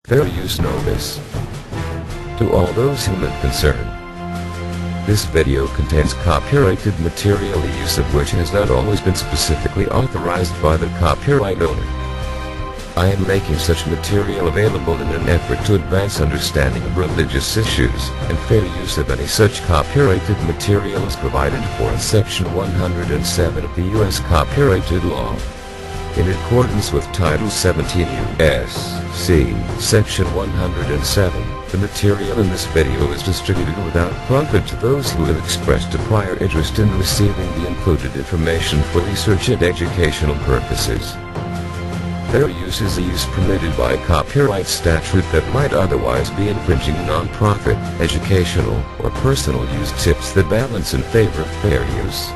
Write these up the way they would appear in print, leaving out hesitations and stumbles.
Fair use notice. To all those human concerned. This video contains copyrighted material, the use of which has not always been specifically authorized by the copyright owner. I am making such material available in an effort to advance understanding of religious issues, and fair use of any such copyrighted material is provided for in Section 107 of the U.S. Copyrighted Law. In accordance with Title 17 U.S.C. Section 107, the material in this video is distributed without profit to those who have expressed a prior interest in receiving the included information for research and educational purposes. Fair use is a use permitted by copyright statute that might otherwise be infringing non-profit, educational, or personal use tips that balance in favor of fair use.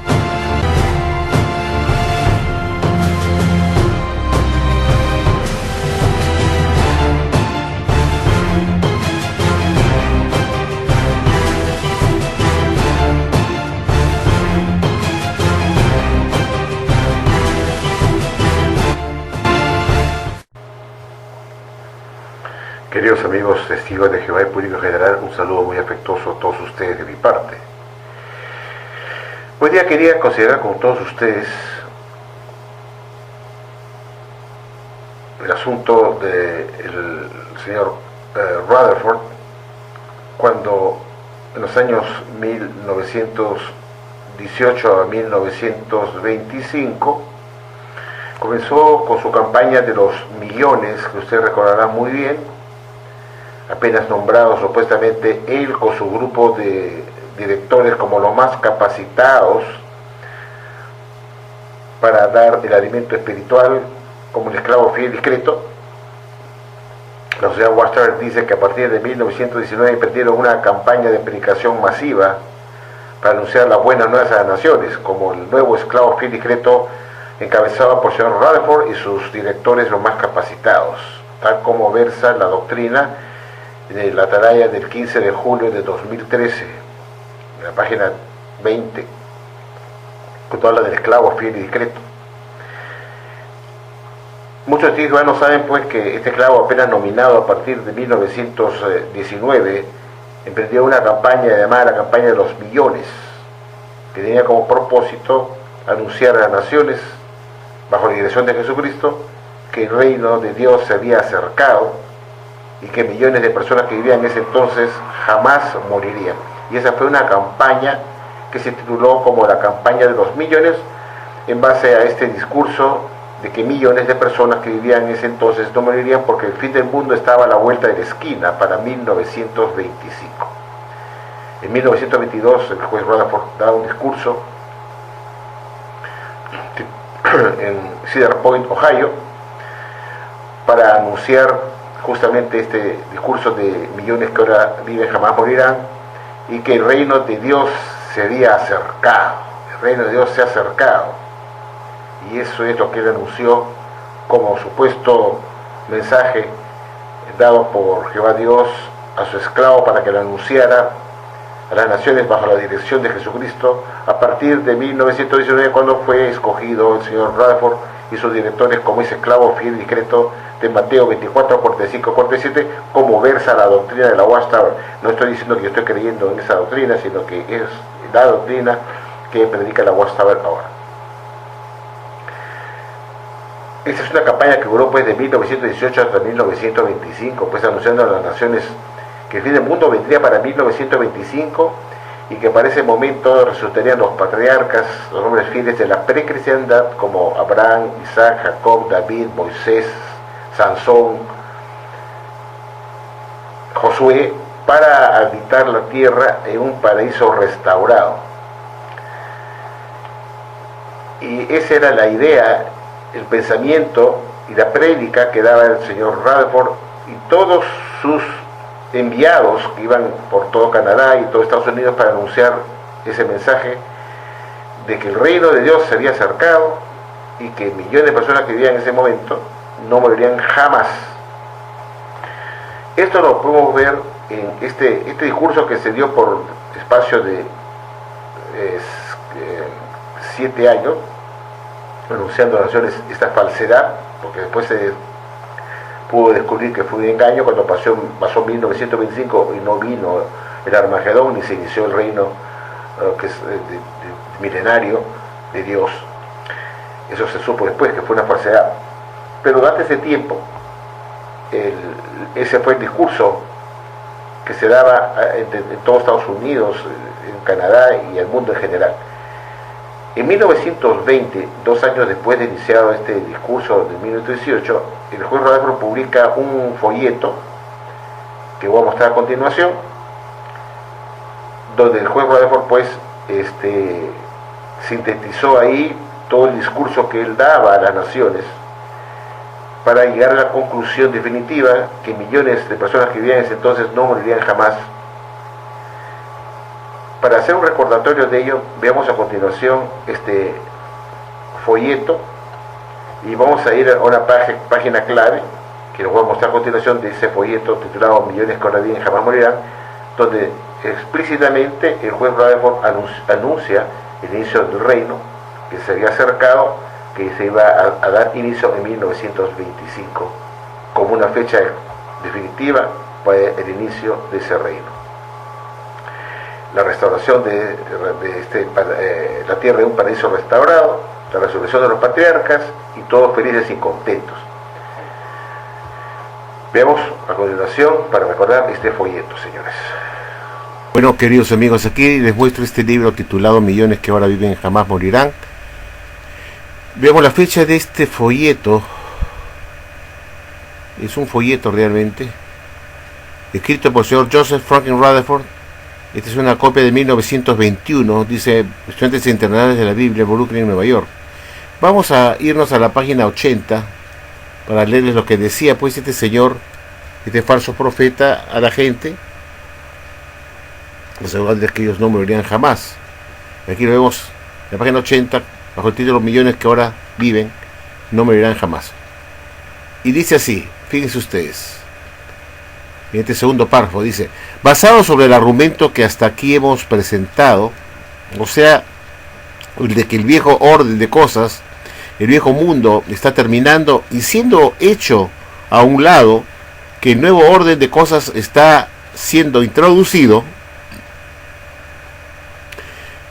Queridos amigos testigos de Jehová y público en general, un saludo muy afectuoso a todos ustedes de mi parte. Hoy día quería considerar con todos ustedes el asunto del señor Rutherford, cuando en los años 1918 a 1925 comenzó con su campaña de los millones, que usted recordará muy bien, apenas nombrado supuestamente él con su grupo de directores como los más capacitados para dar el alimento espiritual como el esclavo fiel y discreto. La sociedad Watchtower dice que a partir de 1919 emprendieron una campaña de predicación masiva para anunciar las buenas nuevas a las naciones, como el nuevo esclavo fiel y discreto encabezado por el señor Rutherford y sus directores los más capacitados, tal como versa la doctrina de la atalaya del 15 de julio de 2013, en la página 20, cuando habla del esclavo fiel y discreto. Muchos testigos no saben pues que este esclavo, apenas nominado a partir de 1919, emprendió una campaña llamada la campaña de los millones, que tenía como propósito anunciar a las naciones, bajo la dirección de Jesucristo, que el reino de Dios se había acercado y que millones de personas que vivían en ese entonces jamás morirían. Y esa fue una campaña que se tituló como la campaña de los millones, en base a este discurso de que millones de personas que vivían en ese entonces no morirían, porque el fin del mundo estaba a la vuelta de la esquina para 1925. En 1922 el juez Rutherford da un discurso en Cedar Point, Ohio, para anunciar justamente este discurso de millones que ahora viven jamás morirán, y que el reino de Dios se había acercado. El reino de Dios se ha acercado, y eso es lo que él anunció como supuesto mensaje dado por Jehová Dios a su esclavo para que lo anunciara a las naciones bajo la dirección de Jesucristo, a partir de 1919, cuando fue escogido el señor Rutherford y sus directores como ese esclavo fiel y discreto de Mateo 24, 45, 47, como versa la doctrina de la Watchtower. No estoy diciendo que yo estoy creyendo en esa doctrina, sino que es la doctrina que predica la Watchtower ahora. Esta es una campaña que duró pues de 1918 hasta 1925, pues anunciando a las naciones que el fin del mundo vendría para 1925, y que para ese momento resultarían los patriarcas, los hombres fieles de la precristiandad, como Abraham, Isaac, Jacob, David, Moisés, Sansón, Josué, para habitar la tierra en un paraíso restaurado. Y esa era la idea, el pensamiento y la prédica que daba el señor Rutherford y todos sus enviados que iban por todo Canadá y todo Estados Unidos para anunciar ese mensaje de que el reino de Dios se había acercado y que millones de personas que vivían en ese momento no morirían jamás. Esto lo podemos ver en este discurso que se dio por espacio de 7 años, anunciando a las naciones esta falsedad, porque después se pudo descubrir que fue un engaño cuando pasó 1925 y no vino el Armagedón ni se inició el reino que es milenario de Dios. Eso se supo después que fue una falsedad. Pero durante ese tiempo, ese fue el discurso que se daba en todos Estados Unidos, en Canadá y el mundo en general. En 1920, 2 años después de iniciado este discurso de 1918, el juez Rutherford publica un folleto que voy a mostrar a continuación, donde el juez Rutherford pues sintetizó ahí todo el discurso que él daba a las naciones para llegar a la conclusión definitiva que millones de personas que vivían en ese entonces no morirían jamás. Para hacer un recordatorio de ello, veamos a continuación este folleto y vamos a ir a una página clave que les voy a mostrar a continuación de ese folleto titulado Millones que ahora viven jamás morirán, donde explícitamente el juez Rutherford anuncia el inicio del reino que se había acercado, que se iba a dar inicio en 1925 como una fecha definitiva para el inicio de ese reino. La restauración de la tierra de un paraíso restaurado, la resurrección de los patriarcas y todos felices y contentos. Veamos a continuación para recordar este folleto, señores. Bueno, queridos amigos, aquí les muestro este libro titulado Millones que ahora viven jamás morirán. Veamos la fecha de este folleto. Es un folleto realmente, escrito por el señor Joseph Franklin Rutherford. Esta es una copia de 1921, dice Estudiantes Internacionales de la Biblia, Brooklyn, Nueva York. Vamos a irnos a la página 80 para leerles lo que decía pues este señor, este falso profeta a la gente, asegurándoles que ellos no morirían jamás. Aquí lo vemos en la página 80, bajo el título Millones que ahora viven, no morirán jamás. Y dice así, fíjense ustedes. En este segundo párrafo dice: basado sobre el argumento que hasta aquí hemos presentado, o sea, el de que el viejo orden de cosas, el viejo mundo está terminando y siendo hecho a un lado, que el nuevo orden de cosas está siendo introducido,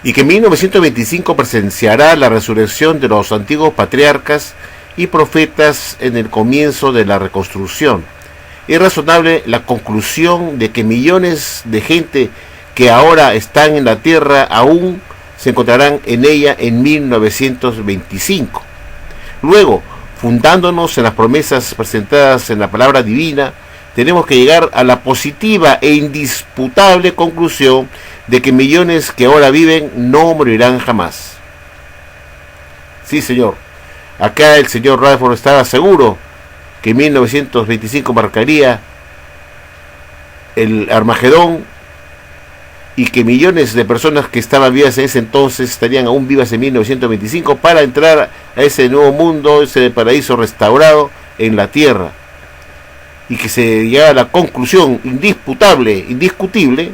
y que en 1925 presenciará la resurrección de los antiguos patriarcas y profetas en el comienzo de la reconstrucción. Es razonable la conclusión de que millones de gente que ahora están en la tierra aún se encontrarán en ella en 1925. Luego, fundándonos en las promesas presentadas en la palabra divina, tenemos que llegar a la positiva e indisputable conclusión de que millones que ahora viven no morirán jamás. Sí, señor. Acá el señor Rutherford estaba seguro que 1925 marcaría el Armagedón y que millones de personas que estaban vivas en ese entonces estarían aún vivas en 1925 para entrar a ese nuevo mundo, ese paraíso restaurado en la tierra, y que se llegara a la conclusión indisputable, indiscutible,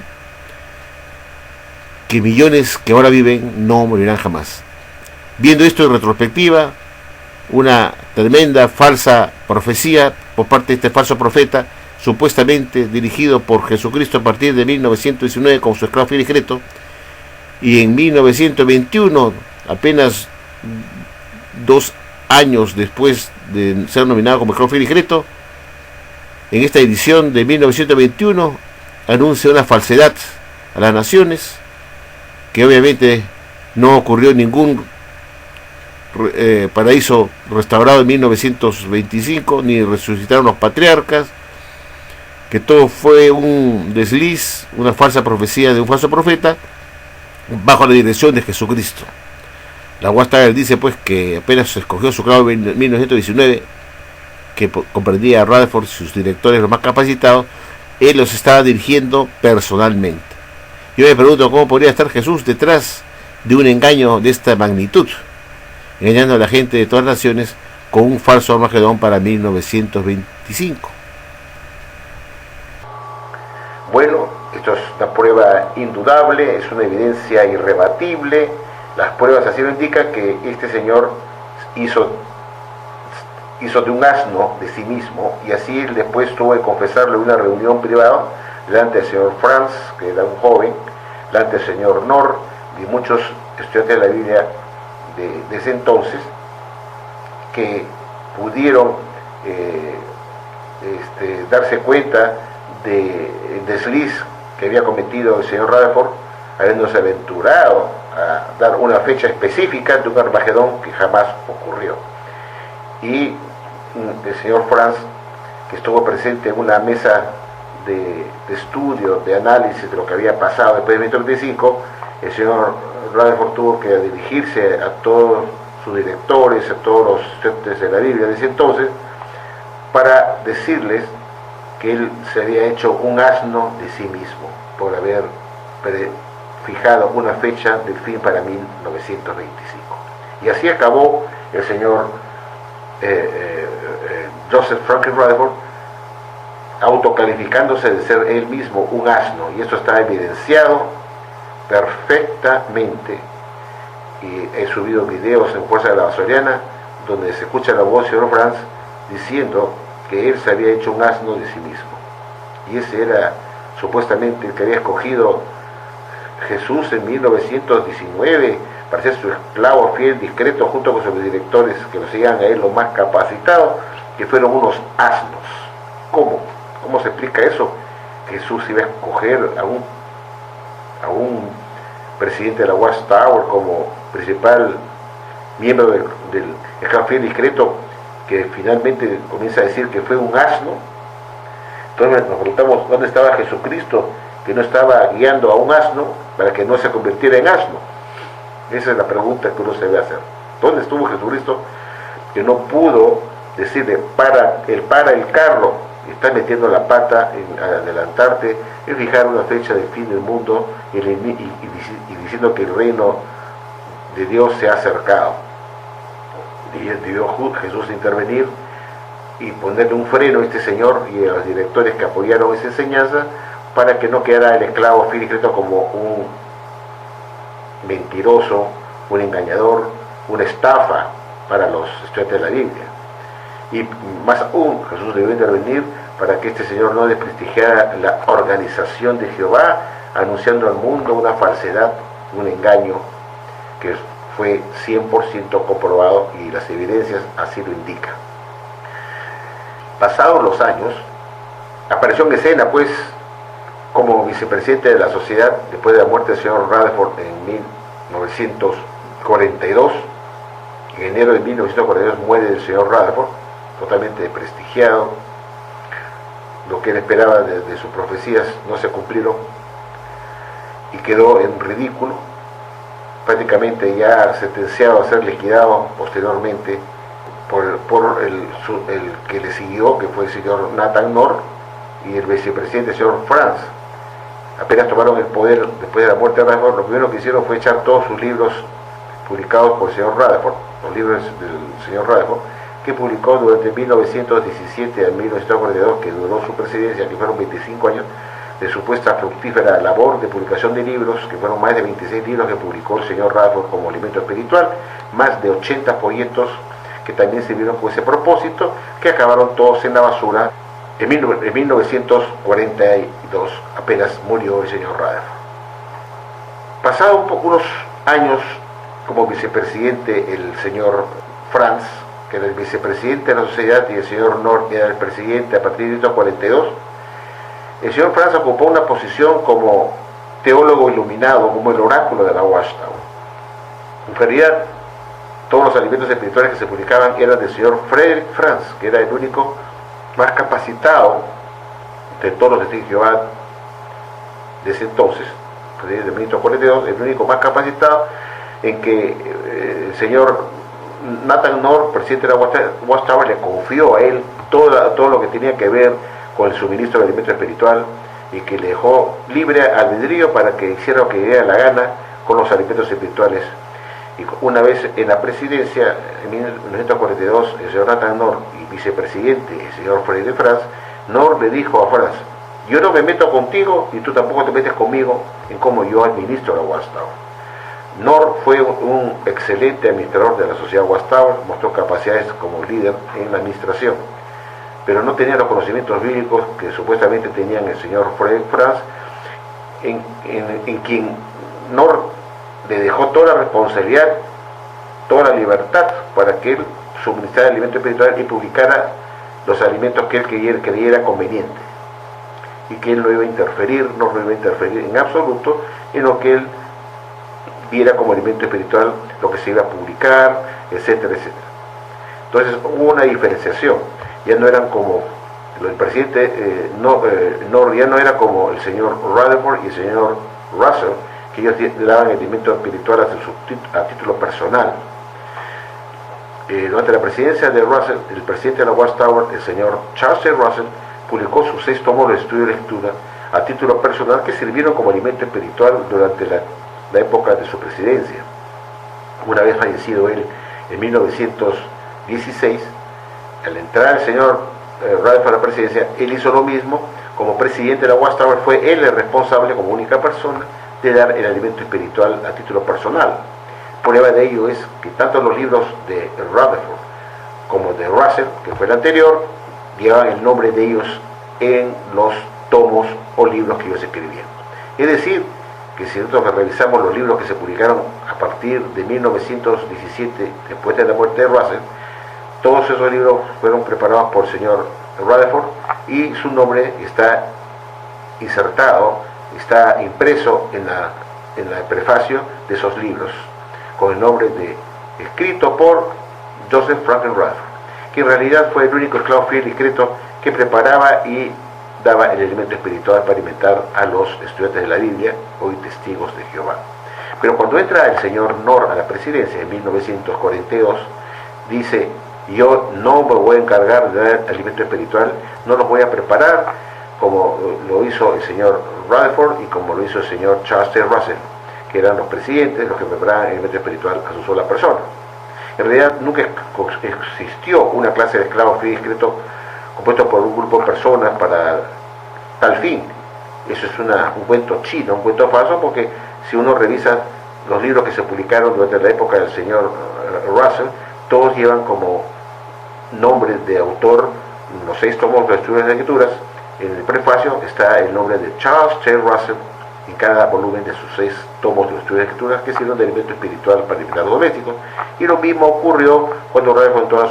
que millones que ahora viven no morirán jamás. Viendo esto en retrospectiva, una tremenda falsa profecía por parte de este falso profeta, supuestamente dirigido por Jesucristo a partir de 1919 con su esclavo fiel y discreto, y en 1921, apenas 2 años después de ser nominado como esclavo fiel y discreto, en esta edición de 1921 anuncia una falsedad a las naciones, que obviamente no ocurrió ningún paraíso restaurado en 1925, ni resucitaron los patriarcas, que todo fue un desliz, una falsa profecía de un falso profeta bajo la dirección de Jesucristo. La Watchtower dice pues que apenas se escogió su clavo en 1919, que comprendía a Rutherford y sus directores los más capacitados, él los estaba dirigiendo personalmente. Yo me pregunto cómo podría estar Jesús detrás de un engaño de esta magnitud, engañando a la gente de todas las naciones con un falso Armagedón para 1925. Bueno, esto es una prueba indudable, es una evidencia irrebatible. Las pruebas así lo indican, que este señor hizo hizo de un asno de sí mismo, y así él después tuvo que confesarlo en una reunión privada delante del señor Franz, que era un joven, delante del señor Nor y muchos estudiantes de la Biblia de ese entonces, que pudieron darse cuenta del desliz que había cometido el señor Rutherford, habiéndose aventurado a dar una fecha específica de un Armagedón que jamás ocurrió. Y el señor Franz, que estuvo presente en una mesa de estudio, de análisis de lo que había pasado después de 1935, el señor Rutherford tuvo que dirigirse a todos sus directores, a todos los estudiantes de la Biblia de ese entonces, para decirles que él se había hecho un asno de sí mismo por haber fijado una fecha del fin para 1925. Y así acabó el señor Joseph Franklin Rutherford autocalificándose de ser él mismo un asno, y esto está evidenciado perfectamente, y he subido videos en Fuerza de la Basoriana donde se escucha la voz del señor Franz diciendo que él se había hecho un asno de sí mismo, y ese era supuestamente el que había escogido Jesús en 1919 para ser su esclavo fiel, discreto, junto con sus directores que lo seguían a él, los más capacitados, que fueron unos asnos. ¿Cómo se explica eso? Jesús iba a escoger a un presidente de la Watchtower como principal miembro del esclavo fiel discreto, que finalmente comienza a decir que fue un asno. Entonces nos preguntamos dónde estaba Jesucristo, que no estaba guiando a un asno para que no se convirtiera en asno. Esa es la pregunta que uno se debe hacer. ¿Dónde estuvo Jesucristo, que no pudo decirle para el carro, estás metiendo la pata en adelantarte, en fijar una fecha del fin del mundo y diciendo que el reino de Dios se ha acercado? Y debió Jesús intervenir y ponerle un freno a este señor y a los directores que apoyaron esa enseñanza, para que no quedara el esclavo fiel y discreto como un mentiroso, un engañador, una estafa para los estudiantes de la Biblia. Y más aún, Jesús debió intervenir para que este señor no desprestigiara la organización de Jehová, anunciando al mundo una falsedad, un engaño que fue 100% comprobado, y las evidencias así lo indican. Pasados los años, apareció en escena pues como vicepresidente de la sociedad después de la muerte del señor Rutherford en 1942. En enero de 1942 muere el señor Rutherford, totalmente desprestigiado. Lo que él esperaba de sus profecías no se cumplieron y quedó en ridículo, prácticamente ya sentenciado a ser liquidado posteriormente por el que le siguió, que fue el señor Nathan Knorr, y el vicepresidente, el señor Franz. Apenas tomaron el poder después de la muerte de Rutherford, lo primero que hicieron fue echar todos sus libros publicados por el señor Rutherford, los libros del señor Rutherford, que publicó durante 1917 a 1942, que duró su presidencia, que fueron 25 años de supuesta fructífera labor de publicación de libros, que fueron más de 26 libros que publicó el señor Rutherford como alimento espiritual, más de 80 folletos que también sirvieron con ese propósito, que acabaron todos en la basura. En 1942 apenas murió el señor Rutherford. Pasado unos años como vicepresidente, el señor Franz, que era el vicepresidente de la sociedad, y el señor Knorr era el presidente a partir de 1942, el señor Franz ocupó una posición como teólogo iluminado, como el oráculo de la Watchtower. En realidad, todos los alimentos espirituales que se publicaban eran del señor Frederick Franz, que era el único más capacitado de todos los testigos de Jehová de ese entonces, de 1942, el único más capacitado, en que el señor Nathan Knorr, presidente de la Watchtower, le confió a él todo lo que tenía que ver con el suministro de alimento espiritual, y que le dejó libre albedrío para que hiciera lo que le diera la gana con los alimentos espirituales. Y una vez en la presidencia, en 1942, el señor Nathan Knorr y vicepresidente, el señor Frederick Franz, Knorr le dijo a Franz: yo no me meto contigo y tú tampoco te metes conmigo en cómo yo administro la Watchtower. Nor fue un excelente administrador de la sociedad Watchtower, mostró capacidades como líder en la administración, pero no tenía los conocimientos bíblicos que supuestamente tenían el señor Franz, en quien Nor le dejó toda la responsabilidad, toda la libertad para que él suministrara alimento espiritual y publicara los alimentos que él creyera conveniente, y que él no iba a interferir, no iba a interferir en absoluto en lo que él viera como alimento espiritual, lo que se iba a publicar, etcétera, etcétera. Entonces hubo una diferenciación, ya no eran como el presidente, ya no era como el señor Rutherford y el señor Russell, que ellos le daban alimento espiritual a título personal. Durante la presidencia de Russell, el presidente de la Watchtower, el señor Charles C. Russell, publicó sus 6 tomos de estudio y lectura a título personal que sirvieron como alimento espiritual durante la época de su presidencia. Una vez fallecido él en 1916, al entrar el señor Rutherford a la presidencia, él hizo lo mismo. Como presidente de la Watchtower fue él el responsable como única persona de dar el alimento espiritual a título personal. Prueba de ello es que tanto los libros de Rutherford como de Russell, que fue el anterior, llevaban el nombre de ellos en los tomos o libros que ellos escribían. Es decir, que si nosotros revisamos los libros que se publicaron a partir de 1917, después de la muerte de Russell, todos esos libros fueron preparados por el señor Rutherford y su nombre está insertado, está impreso en el prefacio de esos libros, con el nombre de escrito por Joseph Franklin Rutherford, que en realidad fue el único esclavo fiel y discreto que preparaba y daba el elemento espiritual para alimentar a los estudiantes de la Biblia, hoy testigos de Jehová. Pero cuando entra el señor Nor a la presidencia en 1942, dice: yo no me voy a encargar de dar alimento espiritual, no los voy a preparar como lo hizo el señor Rutherford y como lo hizo el señor Charles C. Russell, que eran los presidentes los que preparaban el alimento espiritual a su sola persona. En realidad nunca existió una clase de esclavos fiel y discreto compuesto por un grupo de personas para tal fin. Eso es un cuento chino, un cuento falso, porque si uno revisa los libros que se publicaron durante la época del señor Russell, todos llevan como nombre de autor los 6 tomos de estudios de escrituras. En el prefacio está el nombre de Charles C. Russell en cada volumen de sus 6 tomos de estudios de escrituras, que sirven de alimento espiritual para empleados domésticos. Y lo mismo ocurrió cuando Rutherford entró a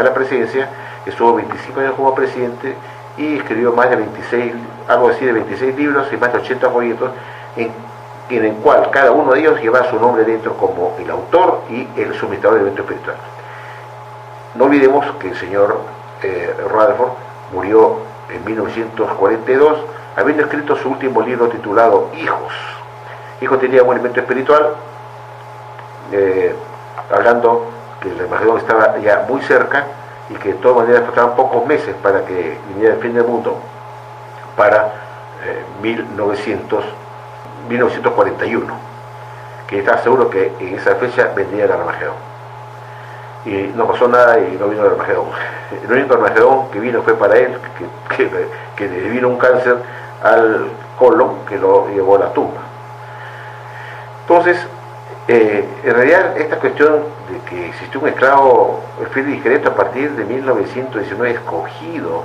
la presidencia. Estuvo 25 años como presidente y escribió más de 26, algo así de 26 libros y más de 80 folletos, en el cual cada uno de ellos lleva su nombre dentro como el autor y el suministrador de alimento espiritual. No olvidemos que el señor Rutherford murió en 1942, habiendo escrito su último libro titulado Hijos. Hijo tenía un alimento espiritual, hablando que el Armagedón estaba ya muy cerca y que de todas maneras faltaban pocos meses para que viniera el fin del mundo, para 1941, que estaba seguro que en esa fecha vendría el Armagedón. Y no pasó nada y no vino el Armagedón. El único Armagedón que vino fue para él, que le vino un cáncer al colon que lo llevó a la tumba. Entonces, en realidad esta cuestión de que existió un esclavo fiel y discreto a partir de 1919 escogido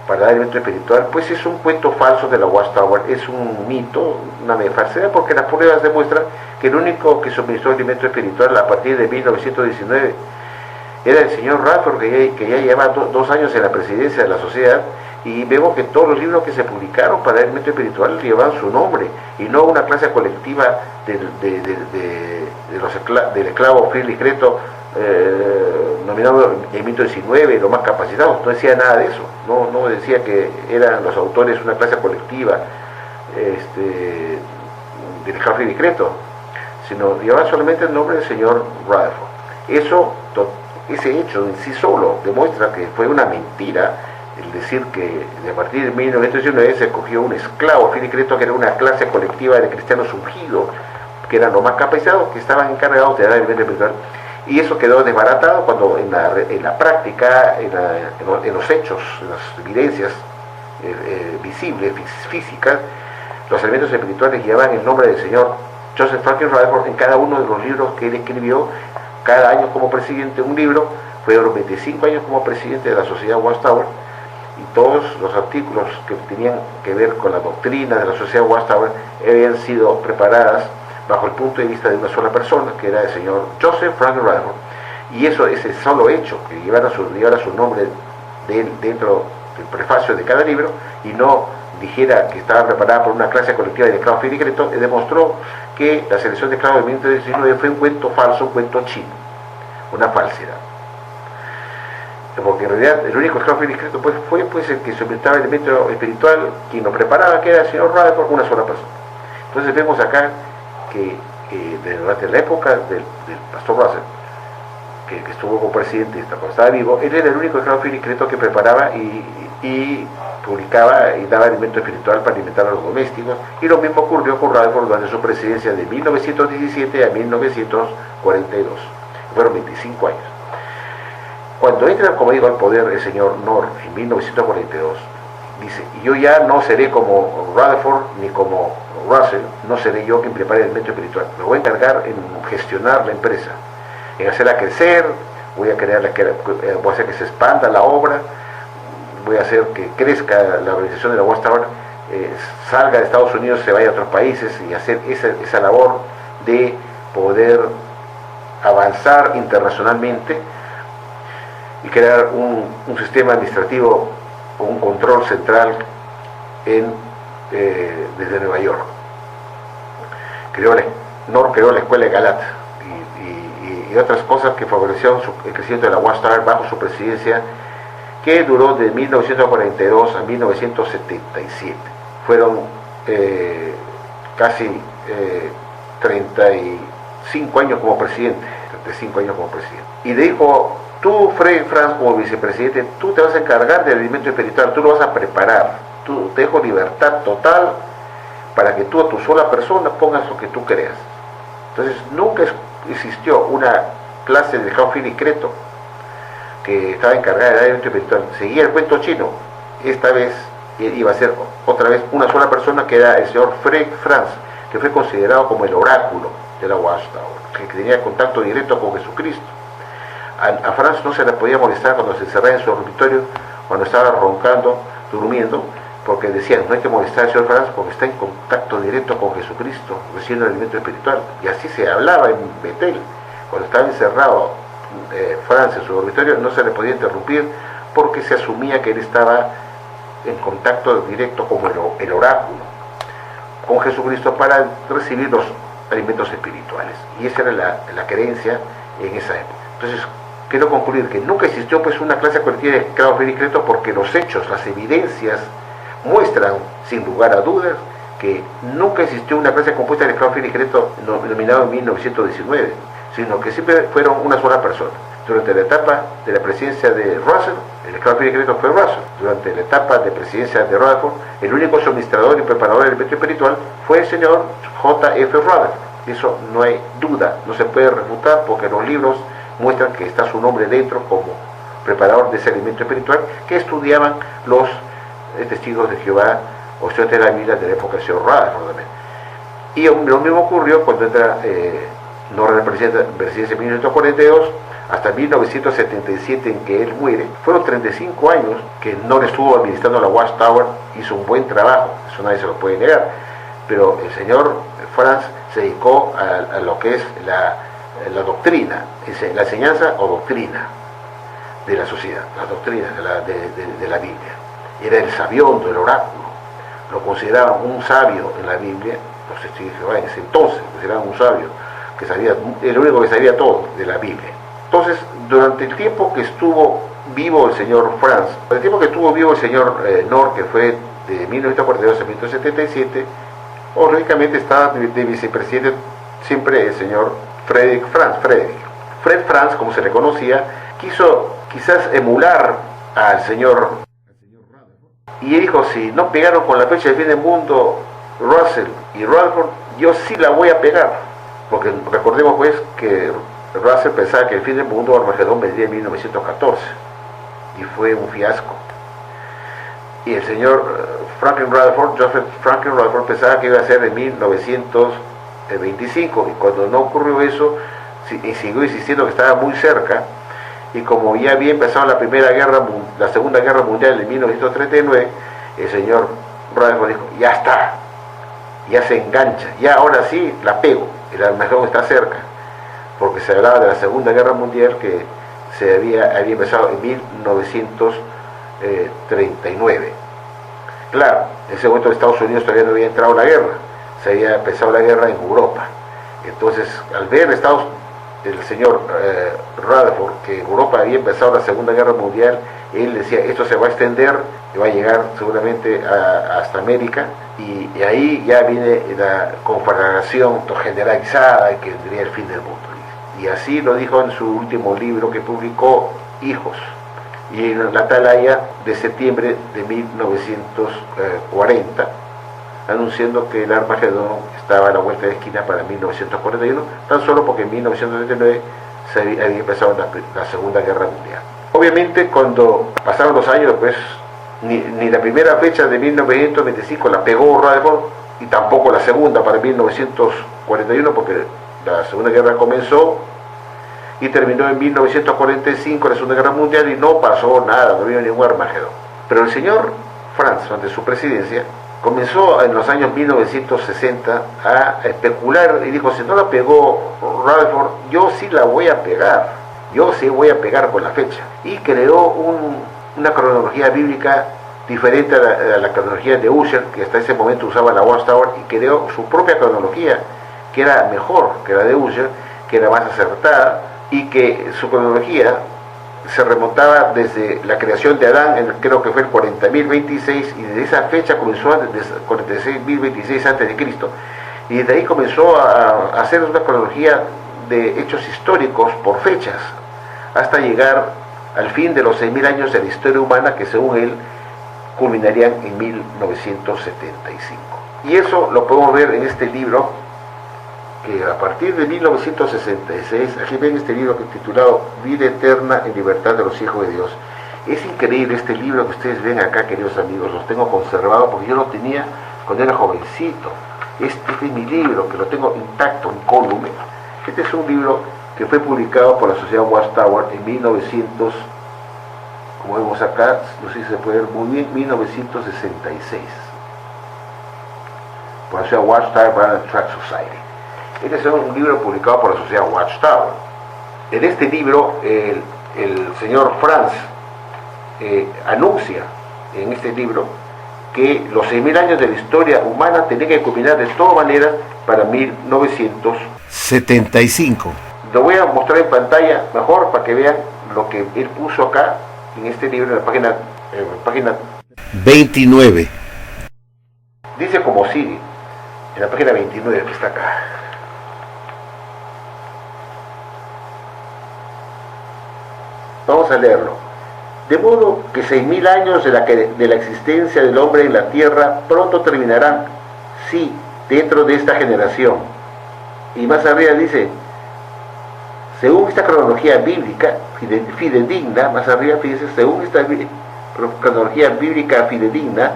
para dar alimento espiritual, pues es un cuento falso de la Watchtower, es un mito, una falsedad, porque las pruebas demuestran que el único que suministró alimento espiritual a partir de 1919 era el señor Rutherford, que ya lleva 2 años en la presidencia de la sociedad, y vemos que todos los libros que se publicaron para el alimento espiritual llevan su nombre, y no una clase colectiva del esclavo fiel y discreto, nominado en 1919, los más capacitados. No decía nada de eso, no decía que eran los autores una clase colectiva del esclavo fiel y discreto, sino llevaba solamente el nombre del señor Rutherford. Ese hecho en sí solo demuestra que fue una mentira el decir que a partir de 1919 se escogió un esclavo fiel y discreto, que era una clase colectiva de cristianos ungidos, que eran los más capacitados, que estaban encargados de dar el alimento espiritual. Y eso quedó desbaratado cuando en la práctica, en los hechos, en las evidencias visibles, físicas, los elementos espirituales llevaban el nombre del señor Joseph Franklin Rutherford, en cada uno de los libros que él escribió, cada año como presidente un libro, fueron 25 años como presidente de la Sociedad Watchtower, y todos los artículos que tenían que ver con la doctrina de la Sociedad Watchtower habían sido preparadas bajo el punto de vista de una sola persona, que era el señor Joseph Franklin Rutherford. Y eso, ese solo hecho, que llevara su nombre de él dentro del prefacio de cada libro, y no dijera que estaba preparada por una clase colectiva de esclavos Philip Cretton, demostró que la selección de esclavos de 1919 fue un cuento falso, un cuento chino, una falsedad. Porque en realidad el único esclavo Philip Cretton fue el que suministraba el elemento espiritual, quien lo preparaba, que era el señor Rutherford, una sola persona. Entonces vemos acá que durante la época del pastor Russell, que estuvo como presidente cuando estaba vivo, él era el único esclavo Philip Cretton que preparaba y publicaba y daba alimento espiritual para alimentar a los domésticos, y lo mismo ocurrió con Rutherford durante su presidencia de 1917 a 1942. Fueron 25 años. Cuando entra, como digo, al poder el señor Knorr en 1942, dice: yo ya no seré como Rutherford ni como Russell, no seré yo quien prepare el alimento espiritual, me voy a encargar en gestionar la empresa, en hacerla crecer, voy a hacer que se expanda la obra, voy a hacer que crezca la organización de la Watchtower, salga de Estados Unidos, se vaya a otros países, y hacer esa labor de poder avanzar internacionalmente y crear un sistema administrativo con un control central desde Nueva York. Knorr creó la escuela de Galat y otras cosas que favorecieron el crecimiento de la Watchtower bajo su presidencia, que duró de 1942 a 1977. Fueron casi 35 años como presidente. Y dijo: tú, Frederick Franz, como vicepresidente, tú te vas a encargar del alimento espiritual, tú lo vas a preparar, te dejo libertad total para que tú, a tu sola persona, pongas lo que tú creas. Entonces nunca existió una clase de esclavo Philip Cretton que estaba encargada del alimento espiritual. Seguía el cuento chino. Esta vez iba a ser otra vez una sola persona, que era el señor Frederick Franz, que fue considerado como el oráculo de la Watchtower, que tenía contacto directo con Jesucristo. A Franz no se le podía molestar cuando se encerraba en su dormitorio, cuando estaba roncando, durmiendo, porque decían: no hay que molestar al señor Franz porque está en contacto directo con Jesucristo, recibiendo el alimento espiritual. Y así se hablaba en Betel. Cuando estaba encerrado Franz en su dormitorio, no se le podía interrumpir porque se asumía que él estaba en contacto directo como el oráculo con Jesucristo para recibir los alimentos espirituales. Y esa era la creencia en esa época. Entonces, quiero concluir que nunca existió pues una clase colectiva de esclavos Philip Cretton, porque los hechos, las evidencias muestran sin lugar a dudas que nunca existió una clase compuesta de esclavos Philip Cretton nominado en 1919, sino que siempre fueron una sola persona. Durante la etapa de la presidencia de Russell, el esclavo Philip Cretton fue Russell. Durante la etapa de presidencia de Rutherford, el único suministrador y preparador del alimento espiritual fue el señor J.F. Rutherford. Eso no hay duda, no se puede refutar, porque los libros muestran que está su nombre dentro como preparador de ese alimento espiritual, que estudiaban los testigos de Jehová o estudiantes de la Biblia de la época del señor Rutherford también. Y lo mismo ocurrió cuando entra Knorr en la presidencia en 1942 hasta 1977, en que él muere. Fueron 35 años que Knorr estuvo administrando la Watchtower, hizo un buen trabajo, eso nadie se lo puede negar, pero el señor Franz se dedicó a lo que es la doctrina, la enseñanza o doctrina de la sociedad, la doctrina de la Biblia. Era el sabiondo, el oráculo. Lo consideraban un sabio en la Biblia, los testigos de Jehová en ese entonces, consideraban un sabio, que sabía, el único que sabía todo de la Biblia. Entonces, durante el tiempo que estuvo vivo el señor Franz, el tiempo que estuvo vivo el señor Knorr, que fue de 1942 a 1977, lógicamente estaba de vicepresidente siempre el señor Frederick Franz. Fred Franz, como se le conocía, quiso quizás emular al señor Rutherford, y dijo: si no pegaron con la fecha del fin del mundo Russell y Rutherford, yo sí la voy a pegar, porque recordemos pues que Russell pensaba que el fin del mundo, Armagedón, vendría en 1914, y fue un fiasco. Y el señor Joseph Franklin Rutherford, pensaba que iba a ser en 1917. 25, y cuando no ocurrió eso, siguió insistiendo que estaba muy cerca, y como ya había empezado la Segunda Guerra Mundial en 1939, el señor Rutherford dijo, ya está, ya se engancha, ya ahora sí la pego, el Armagedón está cerca, porque se hablaba de la Segunda Guerra Mundial que había empezado en 1939. Claro, en ese momento Estados Unidos todavía no había entrado en la guerra, se había empezado la guerra en Europa. Entonces, al ver el señor Rutherford que Europa había empezado la Segunda Guerra Mundial, él decía, esto se va a extender y va a llegar seguramente hasta América, y ahí ya viene la conflagración generalizada y que vendría el fin del mundo. Y así lo dijo en su último libro que publicó, Hijos, y en la Atalaya de septiembre de 1940, anunciando que el Armagedón estaba a la vuelta de esquina para 1941, tan solo porque en 1939 se había empezado la Segunda Guerra Mundial. Obviamente, cuando pasaron los años, pues ni la primera fecha de 1925 la pegó Rutherford, y tampoco la segunda para 1941, porque la Segunda Guerra comenzó y terminó en 1945 la Segunda Guerra Mundial, y no pasó nada, no había ningún Armagedón. Pero el señor Franz, durante su presidencia, comenzó en los años 1960 a especular y dijo, si no la pegó Rutherford, yo sí la voy a pegar, yo sí voy a pegar con la fecha. Y creó una cronología bíblica diferente a la cronología de Ussher, que hasta ese momento usaba la Watchtower, y creó su propia cronología, que era mejor que la de Ussher, que era más acertada, y que su cronología se remontaba desde la creación de Adán, creo que fue el 40.026, y desde esa fecha comenzó desde 46.026 a.C., y desde ahí comenzó a hacer una cronología de hechos históricos por fechas, hasta llegar al fin de los 6.000 años de la historia humana, que según él culminarían en 1975. Y eso lo podemos ver en este libro, que a partir de 1966, aquí ven este libro que es titulado Vida Eterna en Libertad de los Hijos de Dios. Es increíble este libro que ustedes ven acá, queridos amigos, los tengo conservado porque yo lo tenía cuando era jovencito. Este es mi libro, que lo tengo intacto, incólume. Este es un libro que fue publicado por la Sociedad Watchtower en 1900, como vemos acá, no sé si se puede ver muy bien, 1966. Por la Sociedad Watchtower Brand Tract Society. Este es un libro publicado por la Sociedad Watchtower. En este libro, el señor Franz anuncia en este libro que los 6.000 años de la historia humana tenían que culminar de todas maneras para 1975. Lo voy a mostrar en pantalla mejor para que vean lo que él puso acá en este libro, en la página 29. Dice como sigue, en la página 29 que está acá. Vamos a leerlo. De modo que 6.000 años de la existencia del hombre en la tierra pronto terminarán, sí, dentro de esta generación. Y más arriba dice, según esta cronología bíblica fidedigna, más arriba dice, según esta cronología bíblica fidedigna,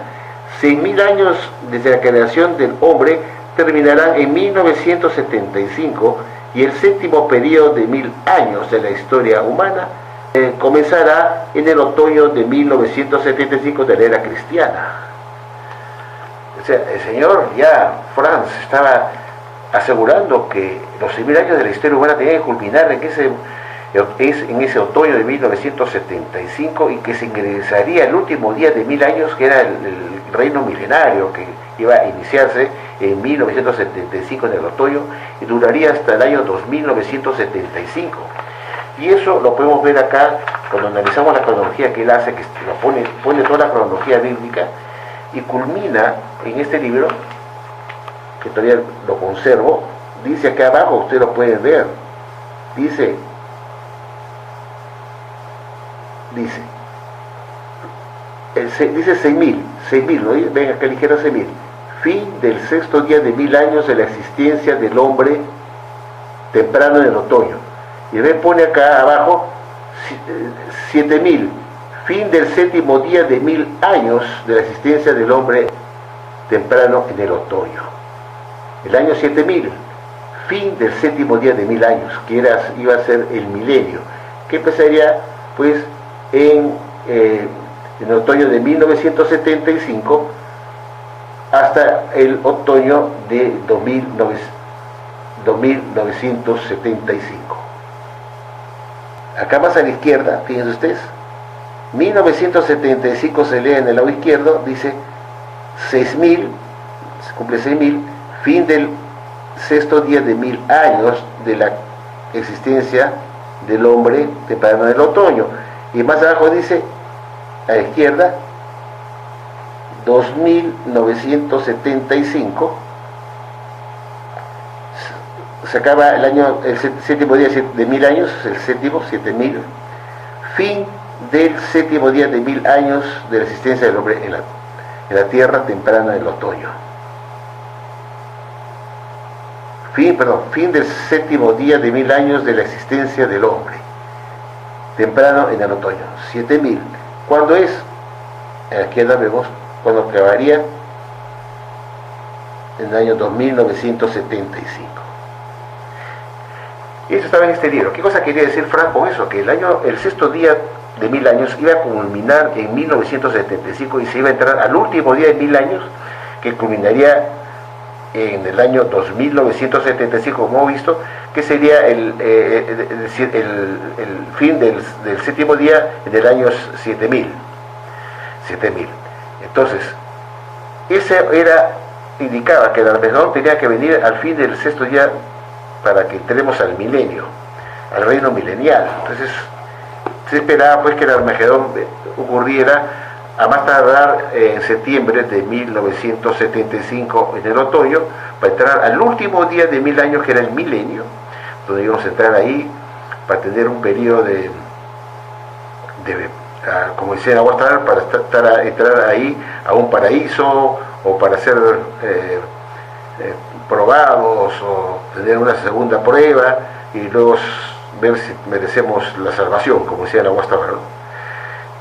6.000 años desde la creación del hombre terminarán en 1975, y el séptimo periodo de 1.000 años de la historia humana comenzará en el otoño de 1975 de la era cristiana. O sea, el señor Franz estaba asegurando que los 6.000 años de la historia humana tenían que culminar en ese otoño de 1975, y que se ingresaría el último día de 1.000 años, que era el reino milenario, que iba a iniciarse en 1975 en el otoño y duraría hasta el año 2975. Y eso lo podemos ver acá cuando analizamos la cronología que él hace, que lo pone toda la cronología bíblica, y culmina en este libro, que todavía lo conservo. Dice acá abajo, ustedes lo pueden ver, dice 6.000, ¿no? Ven acá ligera 6.000. Fin del sexto día de 1.000 años de la existencia del hombre temprano en el otoño. Y me pone acá abajo 7.000. Fin del séptimo día de 1.000 años de la existencia del hombre temprano en el otoño. El año 7.000 fin del séptimo día de 1000 años, que iba a ser el milenio, que empezaría pues en otoño de 1975 hasta el otoño de 2975. Acá más a la izquierda, fíjense ustedes, 1975 se lee en el lado izquierdo, dice 6000, se cumple 6000, fin del sexto día de 1000 años de la existencia del hombre temprano del otoño. Y más abajo dice, a la izquierda, 2975, se acaba el año, el séptimo día de 1000 años, el séptimo, 7000, fin del séptimo día de 1000 años de la existencia del hombre en la tierra temprana del otoño. Fin del séptimo día de 1000 años de la existencia del hombre temprano en el otoño, 7000. ¿Cuándo es? En la izquierda vemos cuando acabaría en el año 2975. Y eso estaba en este libro. ¿Qué cosa quería decir Frank con eso? Que el sexto día de 1000 años iba a culminar en 1975 y se iba a entrar al último día de 1000 años, que culminaría en el año 2975, como hemos visto, que sería el fin del séptimo día en el año 7000. Entonces, ese indicaba que el Armagedón tenía que venir al fin del sexto día para que entremos al milenio, al reino milenial. Entonces, se esperaba pues que el Armagedón ocurriera a más tardar en septiembre de 1975 en el otoño, para entrar al último día de 1000 años, que era el milenio, donde íbamos a entrar ahí para tener un periodo como decía Aguastar, para entrar ahí a un paraíso, o para ser probados, o tener una segunda prueba y luego ver si merecemos la salvación, como decía Aguastar, ¿no?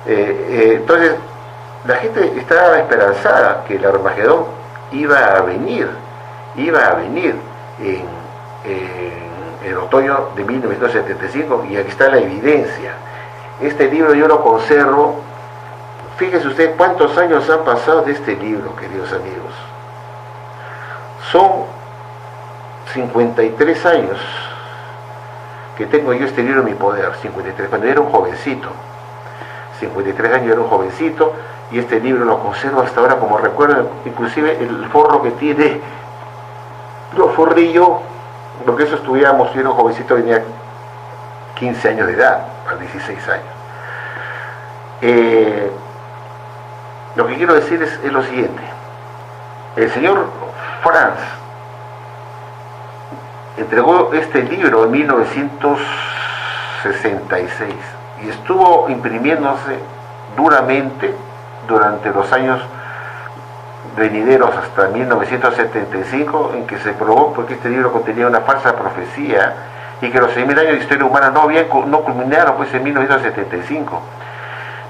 Entonces la gente estaba esperanzada que el Armagedón iba a venir en el otoño de 1975, y aquí está la evidencia. Este libro yo lo conservo. Fíjese usted cuántos años han pasado de este libro, queridos amigos. Son 53 años que tengo yo este libro en mi poder. 53, cuando yo era un jovencito. 53 años, era un jovencito, y este libro lo conservo hasta ahora, como recuerdo, inclusive el forro que tiene, lo forré yo, porque eso estudiamos. Yo era un jovencito, tenía 15 años de edad, a 16 años. Lo que quiero decir es lo siguiente. El señor Franz entregó este libro en 1966 y estuvo imprimiéndose duramente durante los años venideros hasta 1975, en que se probó porque este libro contenía una falsa profecía y que los 6000 años de historia humana no culminaron pues en 1975,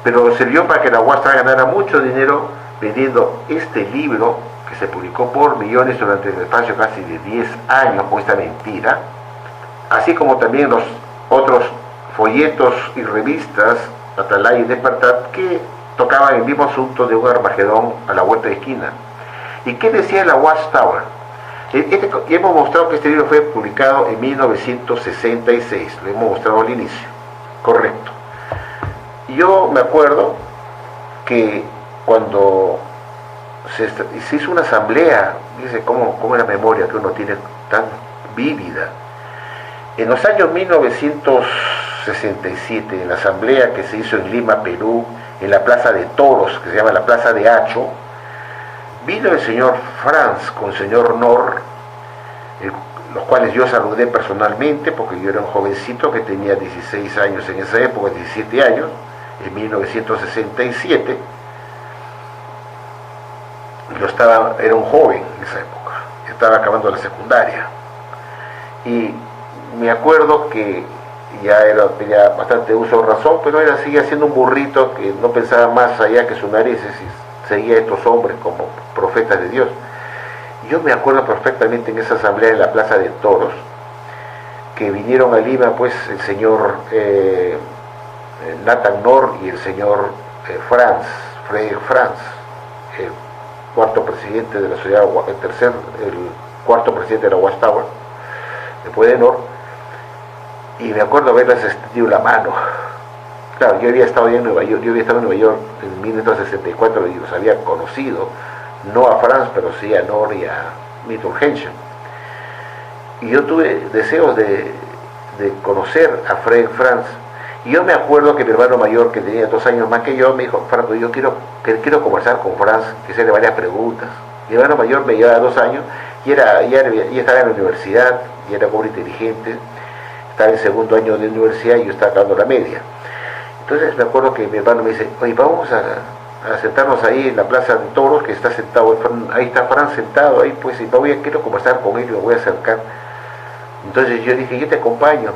pero sirvió para que la UASTA ganara mucho dinero vendiendo este libro, que se publicó por millones durante el espacio casi de 10 años con esta mentira, así como también los otros folletos y revistas Atalaya y Despertar, que tocaban el mismo asunto de un Armagedón a la vuelta de esquina. ¿Y qué decía la Watchtower? Hemos mostrado que este libro fue publicado en 1966, lo hemos mostrado al inicio, correcto. Yo me acuerdo que cuando se hizo una asamblea, dice cómo la memoria que uno tiene tan vívida, en los años 1967, en la asamblea que se hizo en Lima, Perú, en la Plaza de Toros, que se llama la Plaza de Hacho, vino el señor Franz con el señor Nor, los cuales yo saludé personalmente, porque yo era un jovencito que tenía 16 años en esa época, 17 años, en 1967. Era un joven en esa época, estaba acabando la secundaria, y me acuerdo que ya tenía bastante uso de razón, pero era seguía siendo un burrito que no pensaba más allá que sus narices y seguía a estos hombres como profetas de Dios. Yo me acuerdo perfectamente en esa asamblea en la Plaza de Toros, que vinieron a Lima, pues el señor Nathan Knorr y el señor Frederick Franz, el cuarto presidente de la sociedad, el cuarto presidente de la Watchtower, después de Knorr, y me acuerdo haberles extendido la mano. Claro, yo había estado en Nueva York, en 1964 y los había conocido, no a Franz, pero sí a Knorr y a Milton Henschen. Y yo tuve deseos de conocer a Frederick Franz. Y yo me acuerdo que mi hermano mayor, que tenía 2 años más que yo, me dijo: Franco, yo quiero conversar con Franz, que hacerle varias preguntas. Mi hermano mayor me llevaba 2 años y ya estaba en la universidad, y era muy inteligente, estaba en segundo año de universidad y yo estaba acabando la media. Entonces me acuerdo que mi hermano me dice: oye, vamos a sentarnos ahí en la plaza de toros, que está sentado, ahí está Franz sentado, ahí pues, y quiero conversar con él y me voy a acercar. Entonces yo dije: yo te acompaño.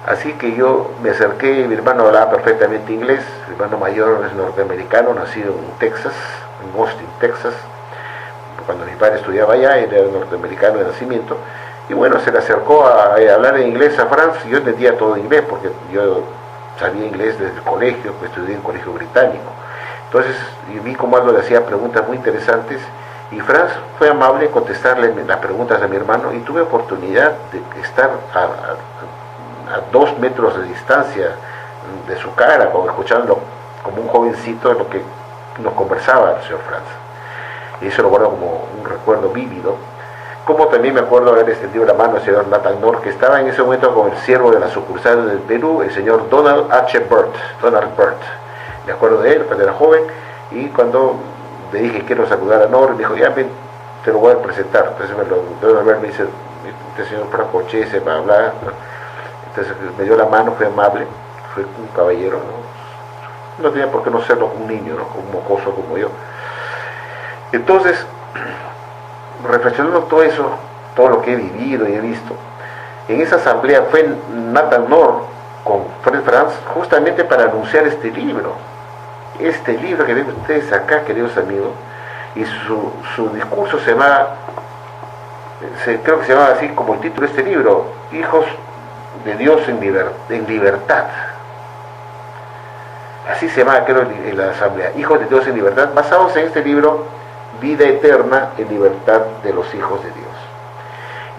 Así que yo me acerqué, mi hermano hablaba perfectamente inglés, mi hermano mayor es norteamericano, nacido en Texas, en Austin, Texas. Cuando mi padre estudiaba allá, era norteamericano de nacimiento, y bueno, se le acercó a hablar en inglés a Franz, y yo entendía todo inglés, porque yo sabía inglés desde el colegio, pues estudié en un colegio británico. Entonces, y vi cómo Aldo le hacía preguntas muy interesantes, y Franz fue amable en contestarle las preguntas a mi hermano, y tuve oportunidad de estar a 2 metros de distancia de su cara, como escuchando como un jovencito lo que nos conversaba el señor Franz. Y eso lo guardo como un recuerdo vívido. Como también me acuerdo haber extendido la mano al señor Nathan Knorr, que estaba en ese momento con el siervo de la sucursal del Perú, el señor Donald Burt. Me acuerdo de él cuando era joven, y cuando le dije: quiero saludar a Knorr, me dijo: ya ven, te lo voy a presentar. Entonces Donald me dice: este señor Franco Che se va a hablar, ¿no? Entonces me dio la mano, fue amable, fue un caballero, no tenía por qué no serlo como un niño, ¿no? Como un mocoso como yo. Entonces, reflexionando todo eso, todo lo que he vivido y he visto, en esa asamblea fue Nathan Knorr con Fred Franz justamente para anunciar este libro que ven ustedes acá, queridos amigos, y su discurso creo que se llama así como el título de este libro: Hijos de Dios en libertad. Así se llama, creo, en la asamblea: Hijos de Dios en libertad, basados en este libro, Vida eterna en libertad de los hijos de Dios.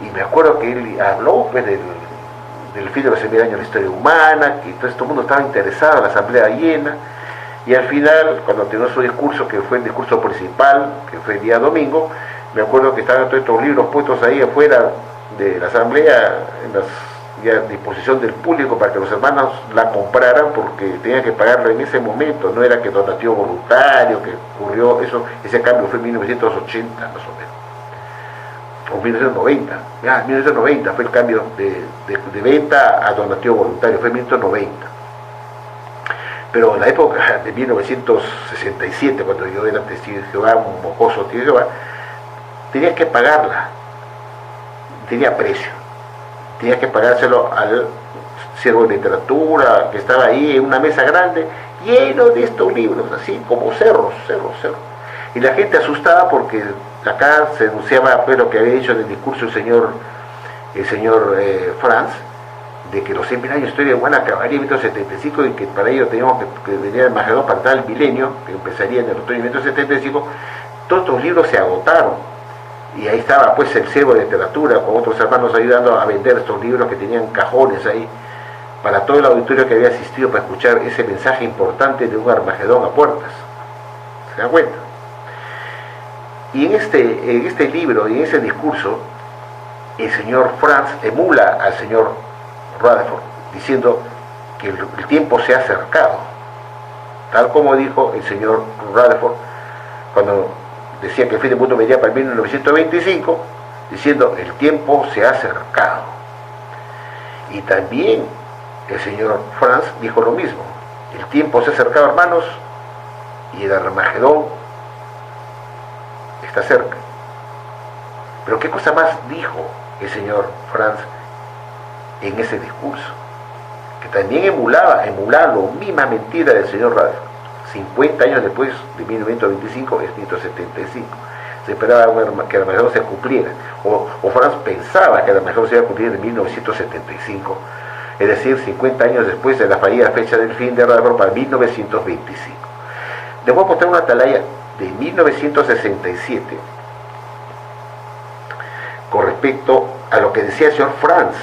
Y me acuerdo que él habló pues, del fin de los 100.000 años de la historia humana, que entonces todo el mundo estaba interesado, la asamblea llena, y al final, cuando terminó su discurso, que fue el discurso principal, que fue el día domingo, me acuerdo que estaban todos estos libros puestos ahí afuera de la asamblea, a disposición del público para que los hermanos la compraran, porque tenían que pagarla en ese momento, no era que donativo voluntario, que ocurrió ese cambio fue en 1980 más o menos, o 1990, 1990 fue el cambio de venta a donativo voluntario, fue en 1990. Pero en la época de 1967, cuando yo era testigo de Jehová, un mocoso testigo de Jehová, tenía que pagarla, tenía precio. Tenía que pagárselo al siervo de literatura, que estaba ahí en una mesa grande, lleno de estos libros, así como cerros. Y la gente asustada porque acá se anunciaba pues, lo que había dicho en el discurso el señor Franz, de que los 100.000 años de historia humana acabaría en 1975 y que para ello teníamos que venir al Magedón para tal milenio, que empezaría en el otoño de 1975. Todos estos libros se agotaron. Y ahí estaba pues el siervo de literatura con otros hermanos ayudando a vender estos libros que tenían cajones ahí para todo el auditorio que había asistido para escuchar ese mensaje importante de un Armagedón a puertas. ¿Se dan cuenta? Y en este libro y en ese discurso, el señor Franz emula al señor Rutherford, diciendo que el tiempo se ha acercado, tal como dijo el señor Rutherford cuando decía que el fin del mundo venía para 1925, diciendo: el tiempo se ha acercado. Y también el señor Franz dijo lo mismo: el tiempo se ha acercado, hermanos, y el Armagedón está cerca. Pero ¿qué cosa más dijo el señor Franz en ese discurso? Que también emulaba la misma mentira del señor Rutherford. 50 años después de 1925, es 1975. Se esperaba que el Armagedón se cumpliera, o Franz pensaba que el Armagedón se iba a cumplir en 1975, es decir, 50 años después de la fallida fecha del fin de Rutherford para 1925. Les voy a mostrar una atalaya de 1967 con respecto a lo que decía el señor Franz,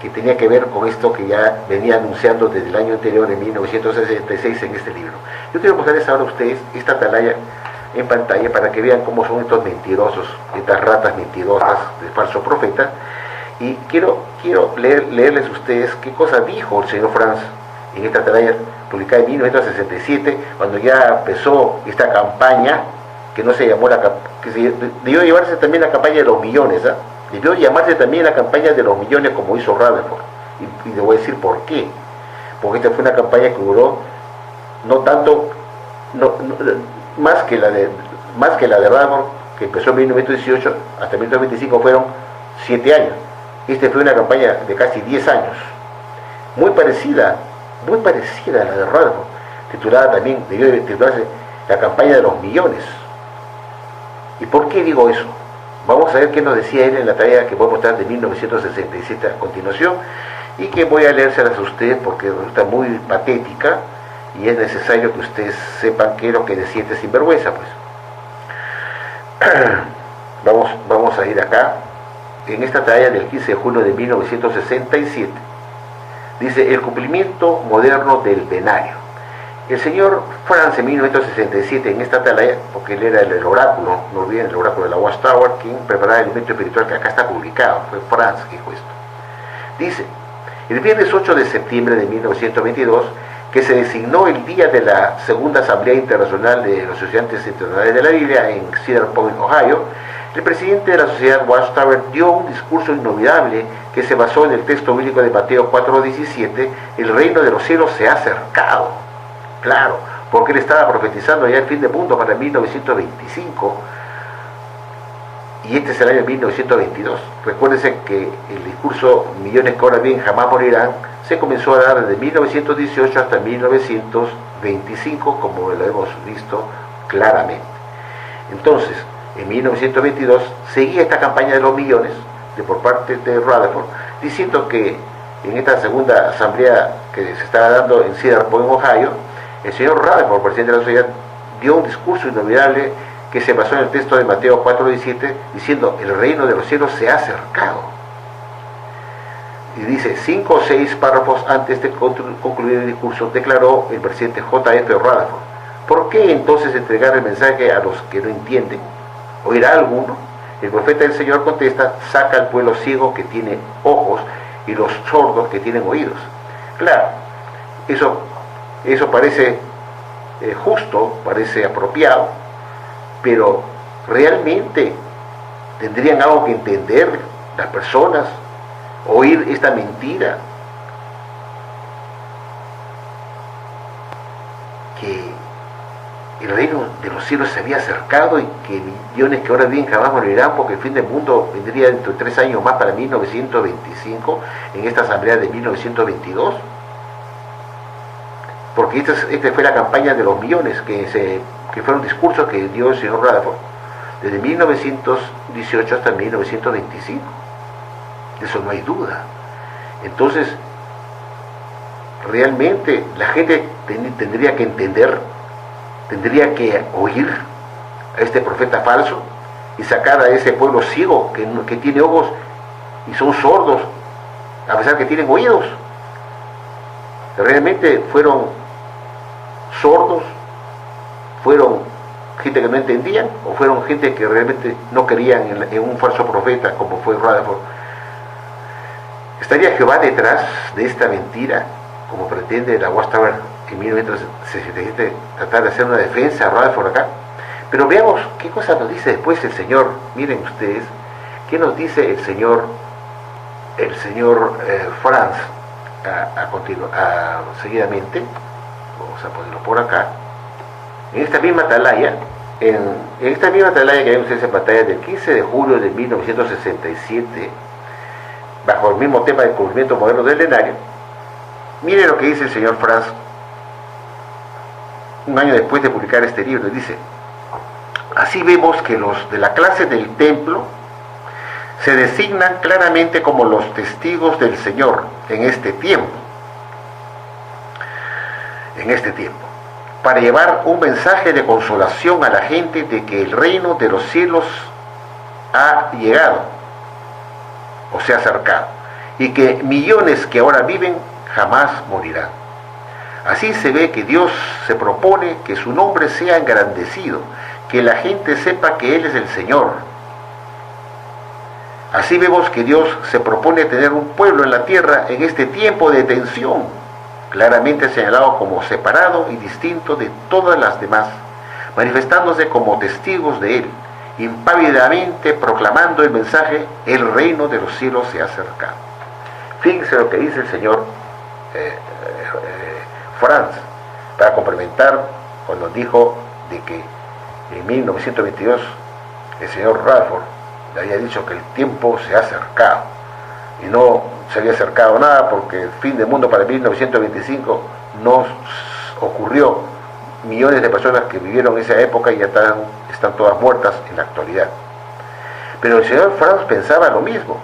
que tenía que ver con esto que ya venía anunciando desde el año anterior, en 1966, en este libro. Yo quiero mostrarles ahora a ustedes esta atalaya en pantalla para que vean cómo son estos mentirosos, estas ratas mentirosas de falso profeta. Y quiero leerles a ustedes qué cosa dijo el señor Franz en esta atalaya publicada en 1967, cuando ya empezó esta campaña, que no se llamó que debió llevarse también la campaña de los millones, ¿eh? Debió llamarse también la campaña de los millones, como hizo Rutherford, y le voy a decir por qué. Porque esta fue una campaña que duró no tanto, más que la de Rutherford, que empezó en 1918 hasta 1925, fueron 7 años. Esta fue una campaña de casi 10 años, muy parecida a la de Rutherford, titulada también, debió de titularse la campaña de los millones. ¿Y por qué digo eso? Vamos a ver qué nos decía él en la tarea que voy a mostrar de 1967 a continuación, y que voy a leérselas a ustedes porque resulta muy patética y es necesario que ustedes sepan qué es lo que decía este sinvergüenza, pues. Vamos a ir acá, en esta tarea del 15 de junio de 1967. Dice: el cumplimiento moderno del venario. El señor Franz en 1967, en esta atalaya, porque él era el oráculo, no olviden el oráculo de la Watchtower, quien preparaba el alimento espiritual que acá está publicado, fue Franz que dijo esto. Dice: el viernes 8 de septiembre de 1922, que se designó el día de la segunda Asamblea Internacional de los Estudiantes Internacionales de la Biblia en Cedar Point, Ohio, el presidente de la sociedad Watchtower dio un discurso inolvidable que se basó en el texto bíblico de Mateo 4:17, el reino de los cielos se ha acercado. Claro, porque él estaba profetizando ya el fin del mundo para 1925, y este es el año 1922. Recuérdense que el discurso millones que ahora viven jamás morirán se comenzó a dar desde 1918 hasta 1925, como lo hemos visto claramente. Entonces, en 1922 seguía esta campaña de los millones por parte de Rutherford, diciendo que en esta segunda asamblea que se estaba dando en Cedar Point, Ohio, el señor Rutherford, presidente de la sociedad, dio un discurso inolvidable que se basó en el texto de Mateo 4:17, diciendo: el reino de los cielos se ha acercado. Y dice, 5 o 6 párrafos antes de concluir el discurso, declaró el presidente J.F. Rutherford: ¿por qué entonces entregar el mensaje a los que no entienden? ¿Oirá alguno? El profeta del Señor contesta: saca al pueblo ciego que tiene ojos y los sordos que tienen oídos. Claro, eso parece justo, parece apropiado, pero realmente tendrían algo que entender las personas, oír esta mentira, que el reino de los cielos se había acercado y que millones que ahora viven jamás morirán, porque el fin del mundo vendría dentro de 3 años más, para 1925, en esta asamblea de 1922. Porque esta fue la campaña de los millones, que fueron discursos que dio el señor Rutherford desde 1918 hasta 1925. De eso no hay duda. Entonces, realmente la gente tendría que entender, tendría que oír a este profeta falso y sacar a ese pueblo ciego que tiene ojos y son sordos, a pesar que tienen oídos. Realmente fueron sordos, fueron gente que no entendían, o fueron gente que realmente no creían en un falso profeta como fue Rutherford. ¿Estaría Jehová detrás de esta mentira, como pretende la Watchtower en 1967 tratar de hacer una defensa a Rutherford acá? Pero veamos qué cosa nos dice después el Señor. Miren ustedes qué nos dice el señor Franz seguidamente. Vamos a ponerlo por acá, en esta misma atalaya, que hay ustedes en pantalla, del 15 de julio de 1967, bajo el mismo tema del cumplimiento moderno del venario. Miren lo que dice el señor Franz un año después de publicar este libro. Dice: Así vemos que los de la clase del templo se designan claramente como los testigos del Señor en este tiempo, para llevar un mensaje de consolación a la gente de que el reino de los cielos ha llegado o se ha acercado, y que millones que ahora viven jamás morirán. Así se ve que Dios se propone que su nombre sea engrandecido, que la gente sepa que Él es el Señor. Así vemos que Dios se propone tener un pueblo en la tierra en este tiempo de tensión, claramente señalado como separado y distinto de todas las demás, manifestándose como testigos de Él, impávidamente proclamando el mensaje: el reino de los cielos se ha acercado. Fíjense lo que dice el señor Franz, para complementar cuando dijo de que en 1922 el señor Rutherford le había dicho que el tiempo se ha acercado, y no se había acercado nada porque el fin del mundo para 1925 no ocurrió. Millones de personas que vivieron esa época y ya están todas muertas en la actualidad. Pero el señor Franz pensaba lo mismo,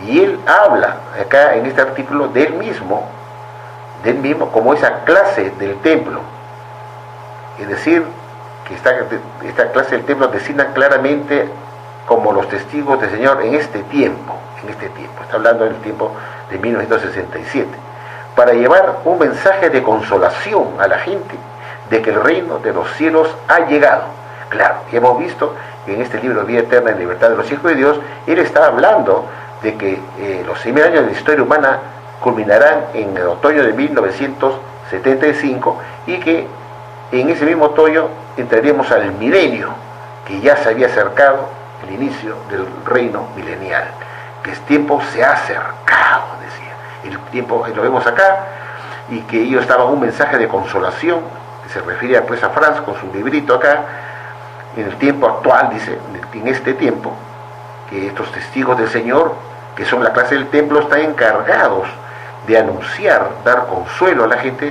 y él habla acá en este artículo de él mismo como esa clase del templo. Es decir, que esta clase del templo designa claramente como los testigos del Señor en este tiempo, está hablando del tiempo de 1967, para llevar un mensaje de consolación a la gente de que el reino de los cielos ha llegado. Claro, y hemos visto que en este libro Vida Eterna en Libertad de los Hijos de Dios, él está hablando de que los 100.000 años de la historia humana culminarán en el otoño de 1975, y que en ese mismo otoño entraremos al milenio, que ya se había acercado el inicio del reino milenial, que el tiempo se ha acercado, decía. El tiempo, lo vemos acá, y que ellos daban un mensaje de consolación, que se refiere pues a Franz con su librito acá, en el tiempo actual, dice, en este tiempo, que estos testigos del Señor, que son la clase del templo, están encargados de anunciar, dar consuelo a la gente,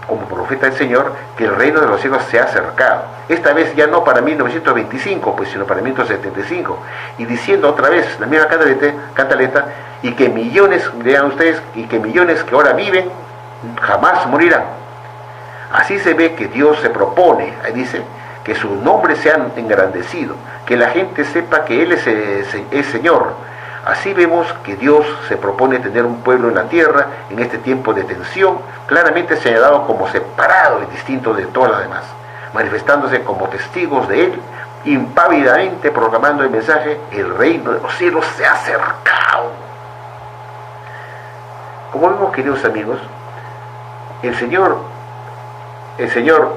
como profeta del Señor, que el reino de los cielos se ha acercado. Esta vez ya no para 1925, pues, sino para 1975. Y diciendo otra vez, la misma cantaleta, y que millones, vean ustedes, y que millones que ahora viven, jamás morirán. Así se ve que Dios se propone, ahí dice, que su nombre sea engrandecido, que la gente sepa que Él es Señor. Así vemos que Dios se propone tener un pueblo en la tierra en este tiempo de tensión, claramente señalado como separado y distinto de todas las demás, manifestándose como testigos de Él, impávidamente proclamando el mensaje: el reino de los cielos se ha acercado. Como vemos, queridos amigos, el señor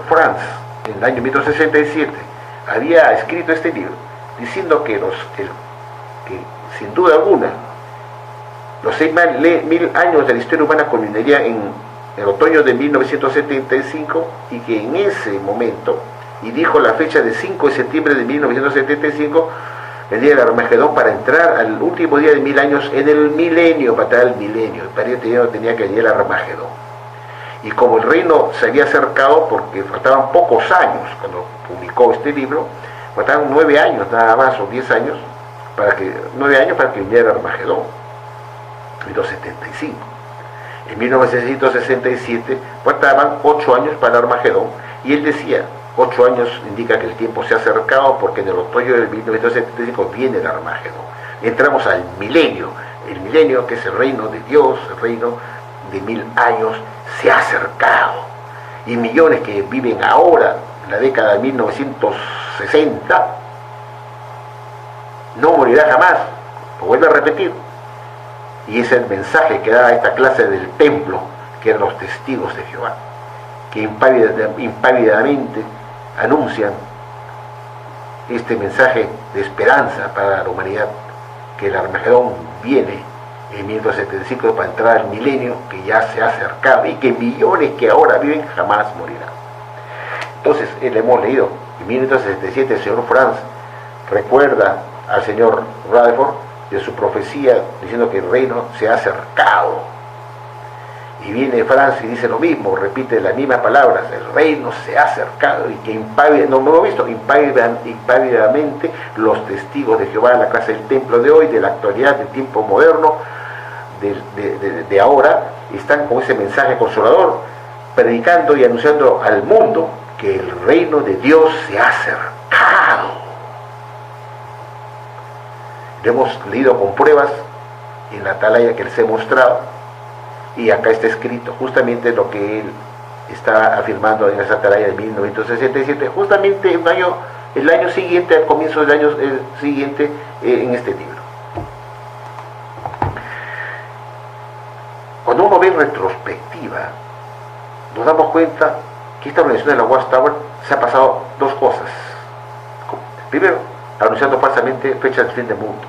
Franz, en el año 1967, había escrito este libro, diciendo que sin duda alguna, los 6.000 años de la historia humana culminaría en el otoño de 1975, y que en ese momento, y dijo la fecha de 5 de septiembre de 1975, el día del Armagedón, para entrar al último día de 1000 años en el milenio, para entrar al milenio. Para ello tenía que llegar el Armagedón. Y como el reino se había acercado, porque faltaban pocos años, cuando publicó este libro, faltaban 9 años nada más, o 10 años, 9 años para que viniera el Armagedón, 1975. En 1967 faltaban 8 años para el Armagedón, y él decía, 8 años indica que el tiempo se ha acercado, porque en el otoño de 1975 viene el Armagedón. Entramos al milenio, el milenio que es el reino de Dios, el reino de 1000 años, se ha acercado, y millones que viven ahora, en la década de 1960, no morirá jamás. Lo vuelvo a repetir, y es el mensaje que da esta clase del templo, que eran los testigos de Jehová, que impávidamente anuncian este mensaje de esperanza para la humanidad, que el Armagedón viene en 1975 para entrar al milenio, que ya se ha acercado, y que millones que ahora viven jamás morirán. Entonces, le hemos leído, en 1977 el señor Franz recuerda al señor Rutherford de su profecía, diciendo que el reino se ha acercado. Y viene Francia y dice lo mismo, repite las mismas palabras, el reino se ha acercado y que impávida, no lo hemos visto, impávidamente los testigos de Jehová en la casa del templo de hoy, de la actualidad, del tiempo moderno, de ahora, están con ese mensaje consolador, predicando y anunciando al mundo que el reino de Dios se ha acercado. Lo hemos leído con pruebas en la atalaya que les he mostrado, y acá está escrito justamente lo que él está afirmando en esa atalaya de 1967, justamente el año siguiente, al comienzo del año siguiente, en este libro. Cuando uno ve en retrospectiva, nos damos cuenta que esta organización de la Watchtower se ha pasado dos cosas. Primero, anunciando falsamente fechas del fin del mundo.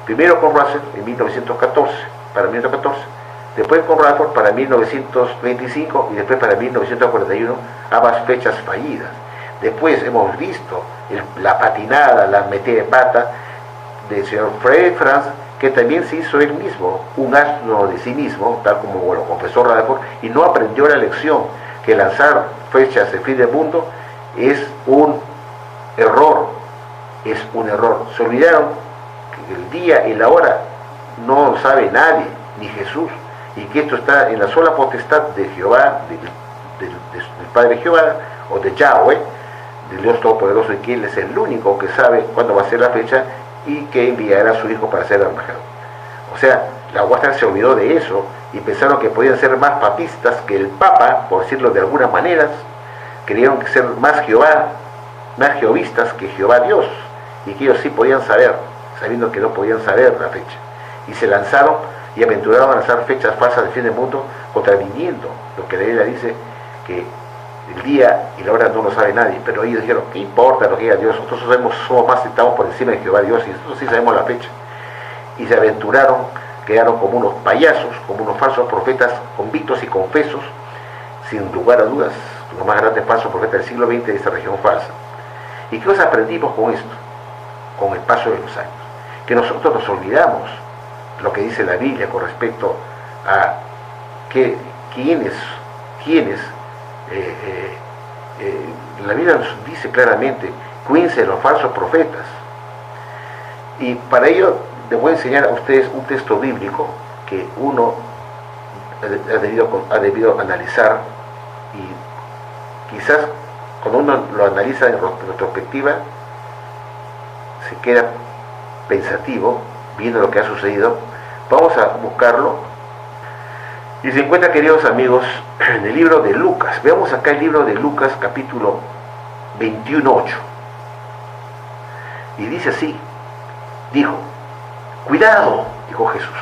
Primero con Russell en 1914, para 1914, después con Radford para 1925 y después para 1941, ambas fechas fallidas. Después hemos visto la patinada, la metida de pata del señor Frederick Franz, que también se hizo él mismo un asno de sí mismo, tal como lo confesó Rutherford, y no aprendió la lección que lanzar fechas de fin del mundo es un error, Se olvidaron que el día y la hora no lo sabe nadie, ni Jesús, y que esto está en la sola potestad de Jehová, del Padre Jehová, o de Yahweh, del Dios Todopoderoso, y que Él es el único que sabe cuándo va a ser la fecha, y que enviará a su hijo para ser Armagedón. O sea, la Watchtower se olvidó de eso y pensaron que podían ser más papistas que el Papa, por decirlo de alguna manera. Creyeron que ser más jehovistas que Jehová Dios, y que ellos sí podían saber, sabiendo que no podían saber la fecha. Y se lanzaron y aventuraron a lanzar fechas falsas del fin del mundo, contraviniendo lo que la Biblia dice, que el día y la hora no lo sabe nadie, pero ellos dijeron, ¿qué importa lo que diga Dios? Nosotros somos más, estamos por encima de Jehová Dios, y nosotros sí sabemos la fecha. Y se aventuraron, quedaron como unos payasos, como unos falsos profetas convictos y confesos, sin lugar a dudas, los más grandes falsos profetas del siglo XX de esta región falsa. ¿Y qué nos aprendimos con esto? Con el paso de los años. Que nosotros nos olvidamos lo que dice la Biblia con respecto a quiénes la Biblia nos dice claramente, cuídense de los falsos profetas. Y para ello les voy a enseñar a ustedes un texto bíblico que uno ha debido analizar, y quizás cuando uno lo analiza en retrospectiva se queda pensativo viendo lo que ha sucedido. Vamos a buscarlo. Y se encuentra, queridos amigos, en el libro de Lucas. Veamos acá el libro de Lucas, capítulo 21:8. Y dice así, cuidado, dijo Jesús.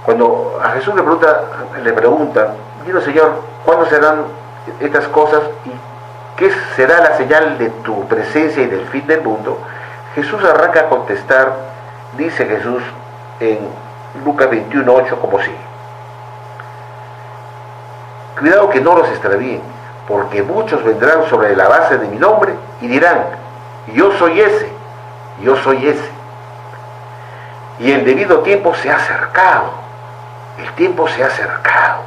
Cuando a Jesús le preguntan, dinos Señor, ¿cuándo serán estas cosas y qué será la señal de tu presencia y del fin del mundo? Jesús arranca a contestar, dice Jesús en Lucas 21:8 como sigue. Cuidado que no los extravíen, porque muchos vendrán sobre la base de mi nombre y dirán, yo soy ese, y el debido tiempo se ha acercado, el tiempo se ha acercado,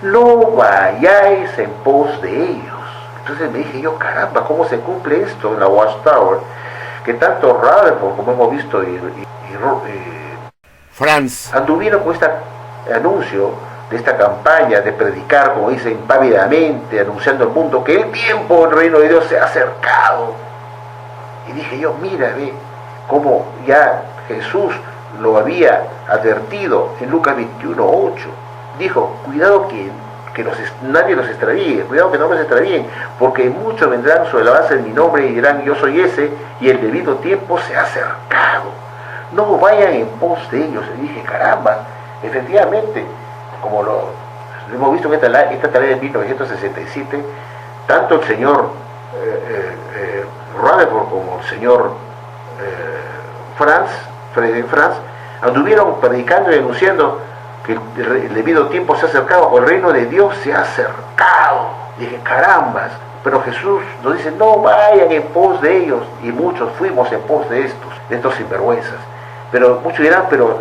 no vayáis en pos de ellos. Entonces me dije yo, caramba, ¿cómo se cumple esto en la Watchtower? Que tanto Rutherford, como hemos visto, y Franz anduvieron con este anuncio de esta campaña de predicar, como dice, impávidamente, anunciando al mundo que el tiempo del reino de Dios se ha acercado. Y dije yo, mira, ve cómo ya Jesús lo había advertido en Lucas 21:8. Dijo, cuidado que nadie los extravíe, cuidado que no los extravíen, porque muchos vendrán sobre la base de mi nombre y dirán, yo soy ese, y el debido tiempo se ha acercado. No vayan en pos de ellos. Y dije, caramba, efectivamente, como lo hemos visto en esta tarea de 1967, tanto el señor Rutherford como el señor Frederick Franz anduvieron predicando y anunciando que el debido tiempo se ha acercado, o el reino de Dios se ha acercado. Dije, carambas, pero Jesús nos dice, no vayan en pos de ellos, y muchos fuimos en pos de estos sinvergüenzas. Pero muchos dirán, pero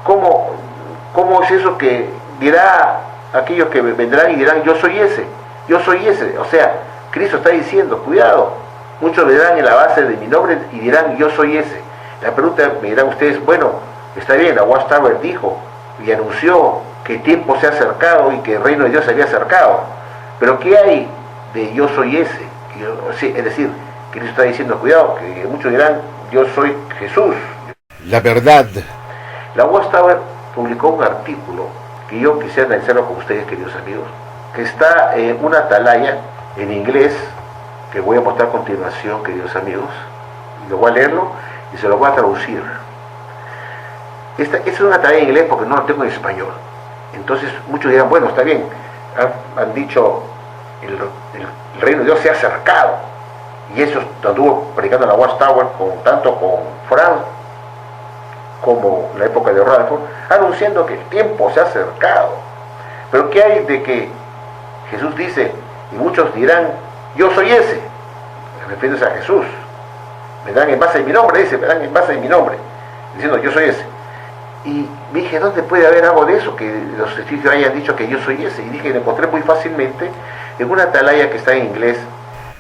¿cómo es eso que dirá aquellos que vendrán y dirán, yo soy ese, yo soy ese. O sea, Cristo está diciendo, cuidado, muchos vendrán en la base de mi nombre y dirán, yo soy ese. La pregunta, me dirán ustedes, bueno, está bien, la Watchtower dijo y anunció que el tiempo se ha acercado y que el reino de Dios se había acercado, pero ¿qué hay de yo soy ese? Es decir, Cristo está diciendo, cuidado, que muchos dirán, yo soy Jesús. La verdad. La Watchtower publicó un artículo que yo quisiera analizarlo con ustedes, queridos amigos, que está en una atalaya en inglés, que voy a mostrar a continuación, queridos amigos, y lo voy a leerlo y se lo voy a traducir. Esta es una atalaya en inglés porque no lo tengo en español. Entonces muchos dirán, bueno, está bien, han dicho, el reino de Dios se ha acercado, y eso estuvo predicando la Watchtower tanto con Franz como la época de Rutherford, anunciando que el tiempo se ha acercado. Pero ¿qué hay de que Jesús dice, y muchos dirán, yo soy ese, refiriéndose a Jesús, me dan en base de mi nombre, dice, me dan en base de mi nombre, diciendo yo soy ese? Y dije, ¿dónde puede haber algo de eso? Que los testigos hayan dicho que yo soy ese. Y dije, lo encontré muy fácilmente en una atalaya que está en inglés,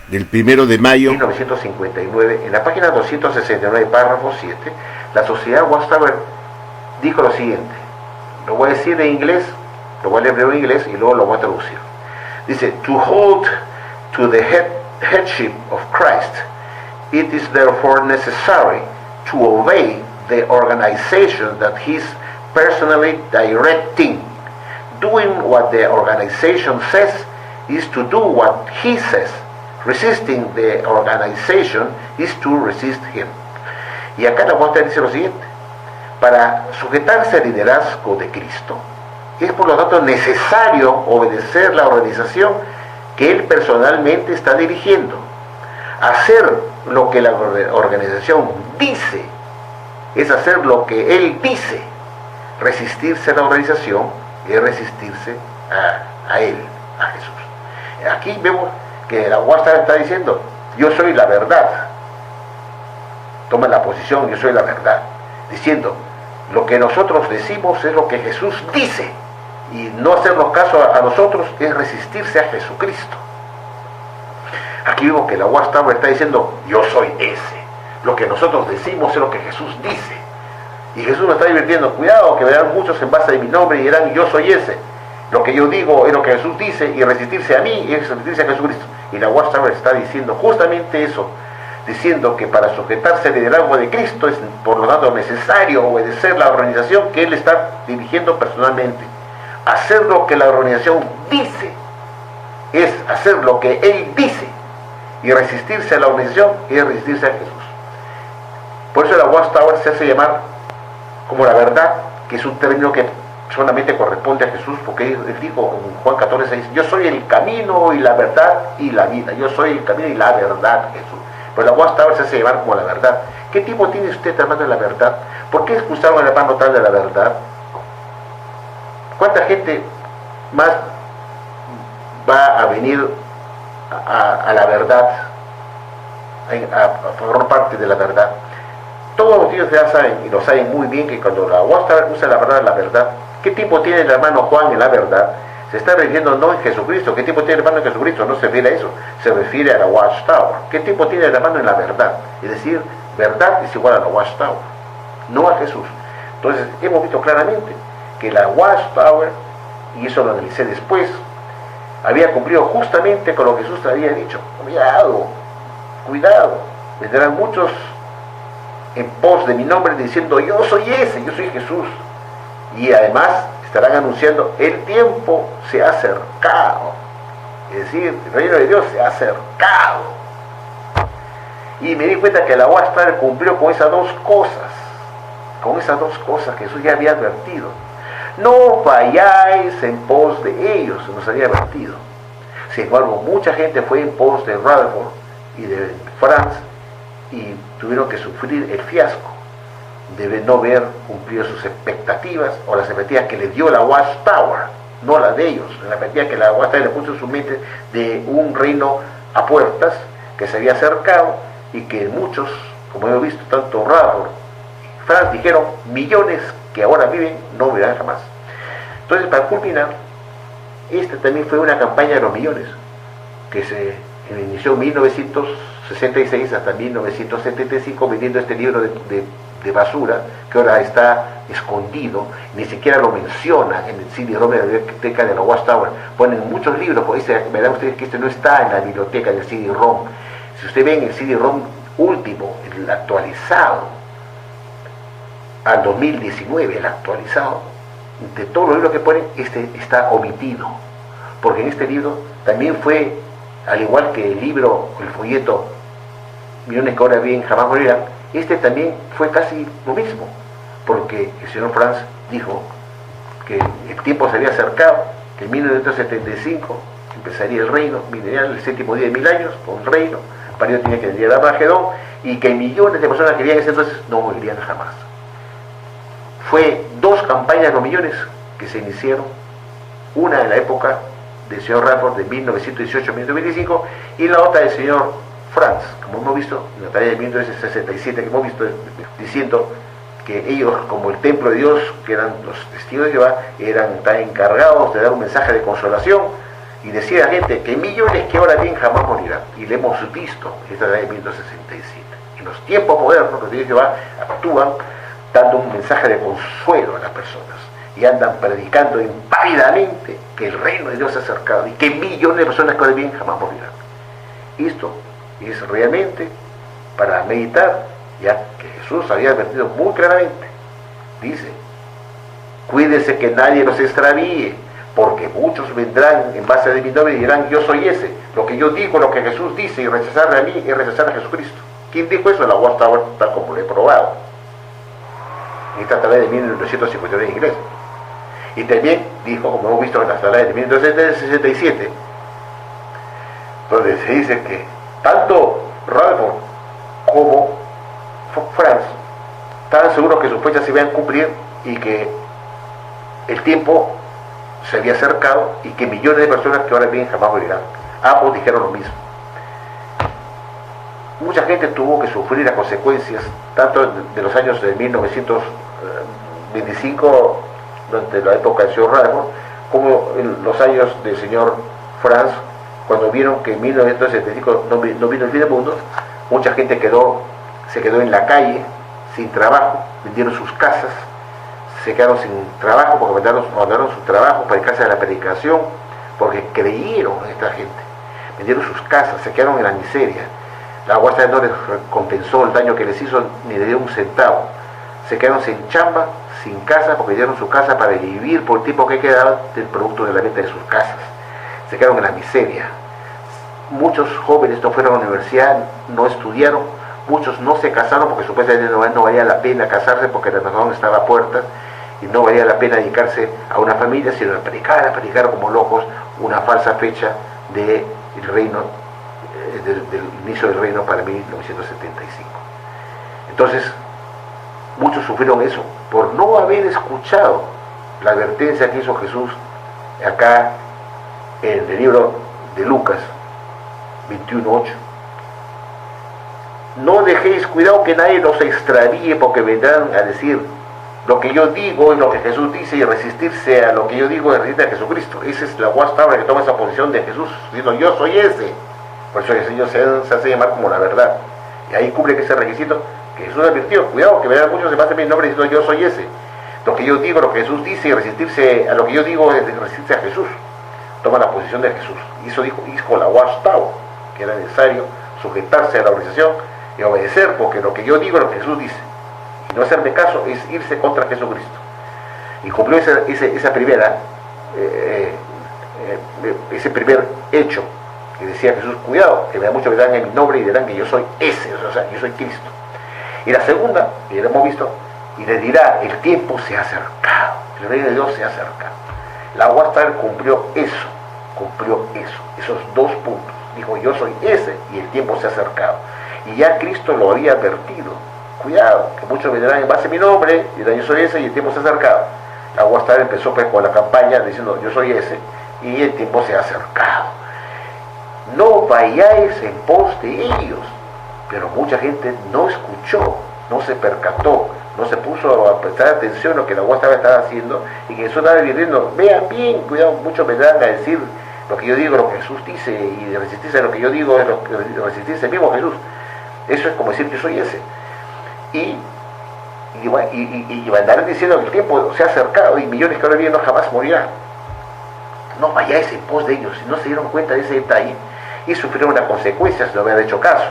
del 1 de mayo 1959, en la página 269, párrafo 7, la Sociedad Watchtower dijo lo siguiente. Lo voy a decir en inglés, lo voy a leer en inglés y luego lo voy a traducir. Dice, to hold to the headship of Christ, it is therefore necessary to obey the organization that he is personally directing. Doing what the organization says is to do what he says. Resisting the organization is to resist him. Y acá la Watchtower dice lo siguiente: para sujetarse al liderazgo de Cristo, es por lo tanto necesario obedecer la organización que él personalmente está dirigiendo. Hacer lo que la organización dice es hacer lo que él dice. Resistirse a la organización es resistirse a él, a Jesús. Aquí vemos que la Watchtower está diciendo, yo soy la verdad. Toma la posición, yo soy la verdad, diciendo, lo que nosotros decimos es lo que Jesús dice, y no hacernos caso a nosotros es resistirse a Jesucristo. Aquí vemos que la Watchtower está diciendo, yo soy ese, lo que nosotros decimos es lo que Jesús dice, y Jesús nos está divirtiendo, cuidado que verán muchos en base de mi nombre y dirán, yo soy ese, lo que yo digo es lo que Jesús dice, y resistirse a mí es resistirse a Jesucristo. Y la Watchtower está diciendo justamente eso, diciendo que para sujetarse al liderazgo de Cristo es por lo tanto necesario obedecer la organización que él está dirigiendo personalmente. Hacer lo que la organización dice es hacer lo que él dice, y resistirse a la organización es resistirse a Jesús. Por eso la Watchtower se hace llamar como la verdad, que es un término que solamente corresponde a Jesús, porque él dijo en Juan 14:6, yo soy el camino y la verdad y la vida, yo soy el camino y la verdad, Jesús. Pero la Watchtower se hace llamar como la verdad. ¿Qué tipo tiene usted, hermano, de la verdad? ¿Por qué expulsaron al hermano tal de la verdad? ¿Cuánta gente más va a venir a la verdad, a formar parte de la verdad? Todos ellos ya saben, y lo saben muy bien, que cuando la Watchtower usa la verdad, ¿qué tipo tiene el hermano Juan en la verdad? Se está refiriendo no en Jesucristo. ¿Qué tipo tiene el hermano en Jesucristo? No se refiere a eso, se refiere a la Watchtower. ¿Qué tipo tiene el hermano en la verdad? Es decir, verdad es igual a la Watchtower, no a Jesús. Entonces hemos visto claramente que la Watchtower, y eso lo analicé después, había cumplido justamente con lo que Jesús había dicho. Cuidado, cuidado, vendrán muchos en pos de mi nombre diciendo, yo soy ese, yo soy Jesús. Y además estarán anunciando, el tiempo se ha acercado. Es decir, el reino de Dios se ha acercado. Y me di cuenta que la Watchtower cumplió con esas dos cosas que Jesús ya había advertido. No vayáis en pos de ellos, se nos había advertido. Sin embargo, mucha gente fue en pos de Rutherford y de Franz y tuvieron que sufrir el fiasco de no haber cumplido sus expectativas, o las expectativas que le dio la Watchtower, no las de ellos, la expectativa que la Watchtower le puso en su mente de un reino a puertas que se había acercado, y que muchos, como hemos visto, tanto Rutherford y Franz dijeron, millones que ahora viven no vivirán jamás. Entonces, para culminar, esta también fue una campaña de los millones, que se inició en 1966 hasta 1975 vendiendo este libro de basura, que ahora está escondido, ni siquiera lo menciona en el CD-ROM de la biblioteca de la Watchtower. Ponen muchos libros, pues verán ustedes que este no está en la biblioteca del CD-ROM. Si usted ve en el CD-ROM último, el actualizado, al 2019, el actualizado, de todos los libros que ponen, este está omitido, porque en este libro también fue, al igual que el libro, el folleto Millones que ahora viven jamás morirán, este también fue casi lo mismo, porque el señor Franz dijo que el tiempo se había acercado, que en 1975 empezaría el reino milenial, el séptimo día de 1000 años, con el reino, para ello tenía que venir a Armagedón, y que millones de personas que vivían en ese entonces no morirían jamás. Fue dos campañas de los millones que se iniciaron, una en la época del señor Radford de 1918-1925 y la otra del señor Franz, como hemos visto en la tarea de 1967, que hemos visto diciendo que ellos, como el templo de Dios, que eran los testigos de Jehová, eran tan encargados de dar un mensaje de consolación y decir a la gente que millones que ahora bien jamás morirán. Y le hemos visto en esta tarea de 1967. En los tiempos modernos, los testigos de Jehová actúan dando un mensaje de consuelo a las personas y andan predicando impávidamente que el reino de Dios se ha acercado y que millones de personas que ahora bien jamás morirán. Esto es realmente para meditar, ya que Jesús había advertido muy claramente. Dice: cuídense que nadie los extravíe, porque muchos vendrán en base de mi nombre y dirán: yo soy ese. Lo que yo digo, lo que Jesús dice, y rechazar a mí es rechazar a Jesucristo. ¿Quién dijo eso? La Watchtower, tal como lo he probado. Esta tarea de 1959 en inglés. Y también dijo, como hemos visto en las tareas de 1967, donde se dice que tanto Rutherford como Franz estaban seguros que sus fechas se iban a cumplir y que el tiempo se había acercado y que millones de personas que ahora bien jamás morirán. Ambos dijeron lo mismo. Mucha gente tuvo que sufrir las consecuencias, tanto de los años de 1925, durante la época del señor Rutherford, como en los años del señor Franz, cuando vieron que en 1975 no vino el fin del mundo. Mucha gente se quedó en la calle, sin trabajo, vendieron sus casas, se quedaron sin trabajo porque abandonaron su trabajo para dedicarse a la predicación, porque creyeron en esta gente. Vendieron sus casas, se quedaron en la miseria. La Watchtower no les recompensó el daño que les hizo, ni le dio un centavo. Se quedaron sin chamba, sin casa, porque dieron su casa para vivir por el tiempo que quedaba del producto de la venta de sus casas. Se quedaron en la miseria. Muchos jóvenes no fueron a la universidad, no estudiaron, muchos no se casaron porque supuestamente no valía la pena casarse porque la Armagedón estaba a puertas y no valía la pena dedicarse a una familia, sino a predicar como locos una falsa fecha del reino, del inicio del reino para 1975. Entonces, muchos sufrieron eso por no haber escuchado la advertencia que hizo Jesús acá en el libro de Lucas 21:8. No dejéis, cuidado que nadie los extravíe, porque vendrán a decir lo que yo digo y lo que Jesús dice, y resistirse a lo que yo digo y resistir a Jesucristo. Esa es la Watchtower que toma esa posición de Jesús, diciendo: yo soy ese. Por eso el Señor se hace llamar como la verdad. Y ahí cumple ese requisito que Jesús advirtió: cuidado que vendrán muchos en base a mi nombre diciendo: yo soy ese. Lo que yo digo, lo que Jesús dice, y resistirse a lo que yo digo es resistirse a Jesús. Toma la posición de Jesús. Y eso dijo la Watchtower, que era necesario sujetarse a la organización y obedecer, porque lo que yo digo es lo que Jesús dice. Y no hacerme caso es irse contra Jesucristo. Y cumplió ese primer hecho que decía Jesús: cuidado, que muchos vendrán en mi nombre y dirán que yo soy ese, o sea, yo soy Cristo. Y la segunda, que ya lo hemos visto, y les dirá: el tiempo se ha acercado, el reino de Dios se ha acercado. La Watchtower cumplió esos dos puntos. Dijo: yo soy ese y el tiempo se ha acercado. Y ya Cristo lo había advertido: cuidado, que muchos vendrán en base a mi nombre y dirán: yo soy ese y el tiempo se ha acercado. La Watchtower empezó pues con la campaña diciendo: yo soy ese y el tiempo se ha acercado. No vayáis en pos de ellos. Pero mucha gente no escuchó, no se percató, no se puso a prestar atención a lo que la UAS estaba haciendo, y que Jesús estaba viviendo. Vean bien, cuidado, muchos me dan a decir lo que yo digo, lo que Jesús dice, y resistirse a lo que yo digo es lo que resistirse al mismo Jesús. Eso es como decir que soy ese. Y andar diciendo que el tiempo se ha acercado y millones que ahora viven no jamás morirán. No vayáis en pos de ellos, si no se dieron cuenta de ese detalle y sufrieron las consecuencias de no haber hecho caso,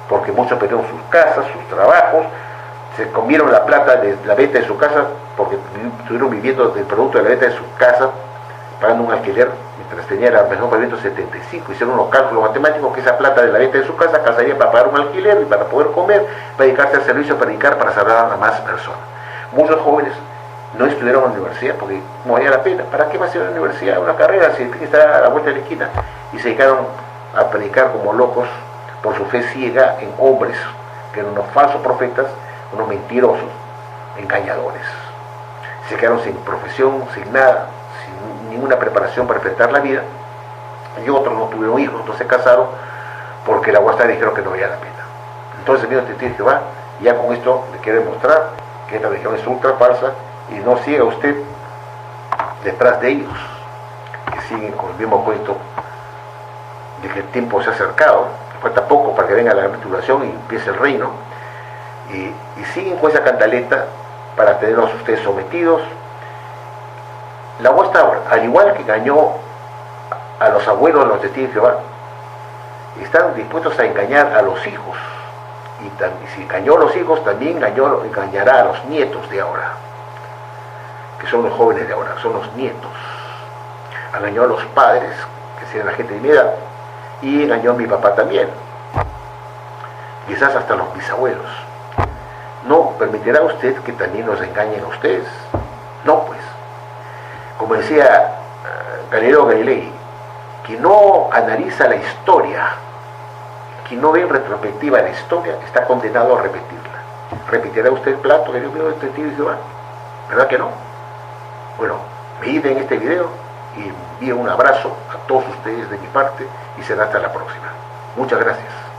porque muchos perdieron sus casas, sus trabajos, se comieron la plata de la venta de su casa porque estuvieron viviendo del producto de la venta de su casa, pagando un alquiler mientras tenía la mejor pavimento 75. Hicieron unos cálculos matemáticos que esa plata de la venta de su casa alcanzaría para pagar un alquiler y para poder comer, para dedicarse al servicio, para dedicar para salvar a más personas. Muchos jóvenes no estudiaron en la universidad porque no valía la pena. ¿Para qué va a ser una universidad, una carrera, si está a la vuelta de la esquina? Y se dedicaron a predicar como locos por su fe ciega en hombres que eran unos falsos profetas, unos mentirosos, engañadores. Se quedaron sin profesión, sin nada, sin ninguna preparación para enfrentar la vida, y otros no tuvieron hijos, otros se casaron porque la UAS dijeron que no valía la pena. Entonces, mira, te dice Jehová, ya con esto le quiere demostrar que esta religión es ultra falsa, y no siga usted detrás de ellos, que siguen con el mismo cuento de que el tiempo se ha acercado, que falta poco para que venga la gran tribulación y empiece el reino, y siguen con esa cantaleta para tenerlos ustedes sometidos. La UAS, al igual que engañó a los abuelos de los testigos de Jehová, están dispuestos a engañar a los hijos, y si engañó a los hijos, también engañará a los nietos de ahora, que son los jóvenes de ahora, son los nietos. Engañó a los padres, que serían la gente de mi edad, y engañó a mi papá también, quizás hasta los bisabuelos. ¿No permitirá usted que también los engañen a ustedes? No, pues. Como decía Galileo Galilei, quien no analiza la historia, quien no ve en retrospectiva la historia, está condenado a repetirla. ¿Repetirá usted el plato que Dios vio de testigo de Jehová? ¿Verdad que no? Bueno, mediten este video y envío un abrazo a todos ustedes de mi parte, y será hasta la próxima. Muchas gracias.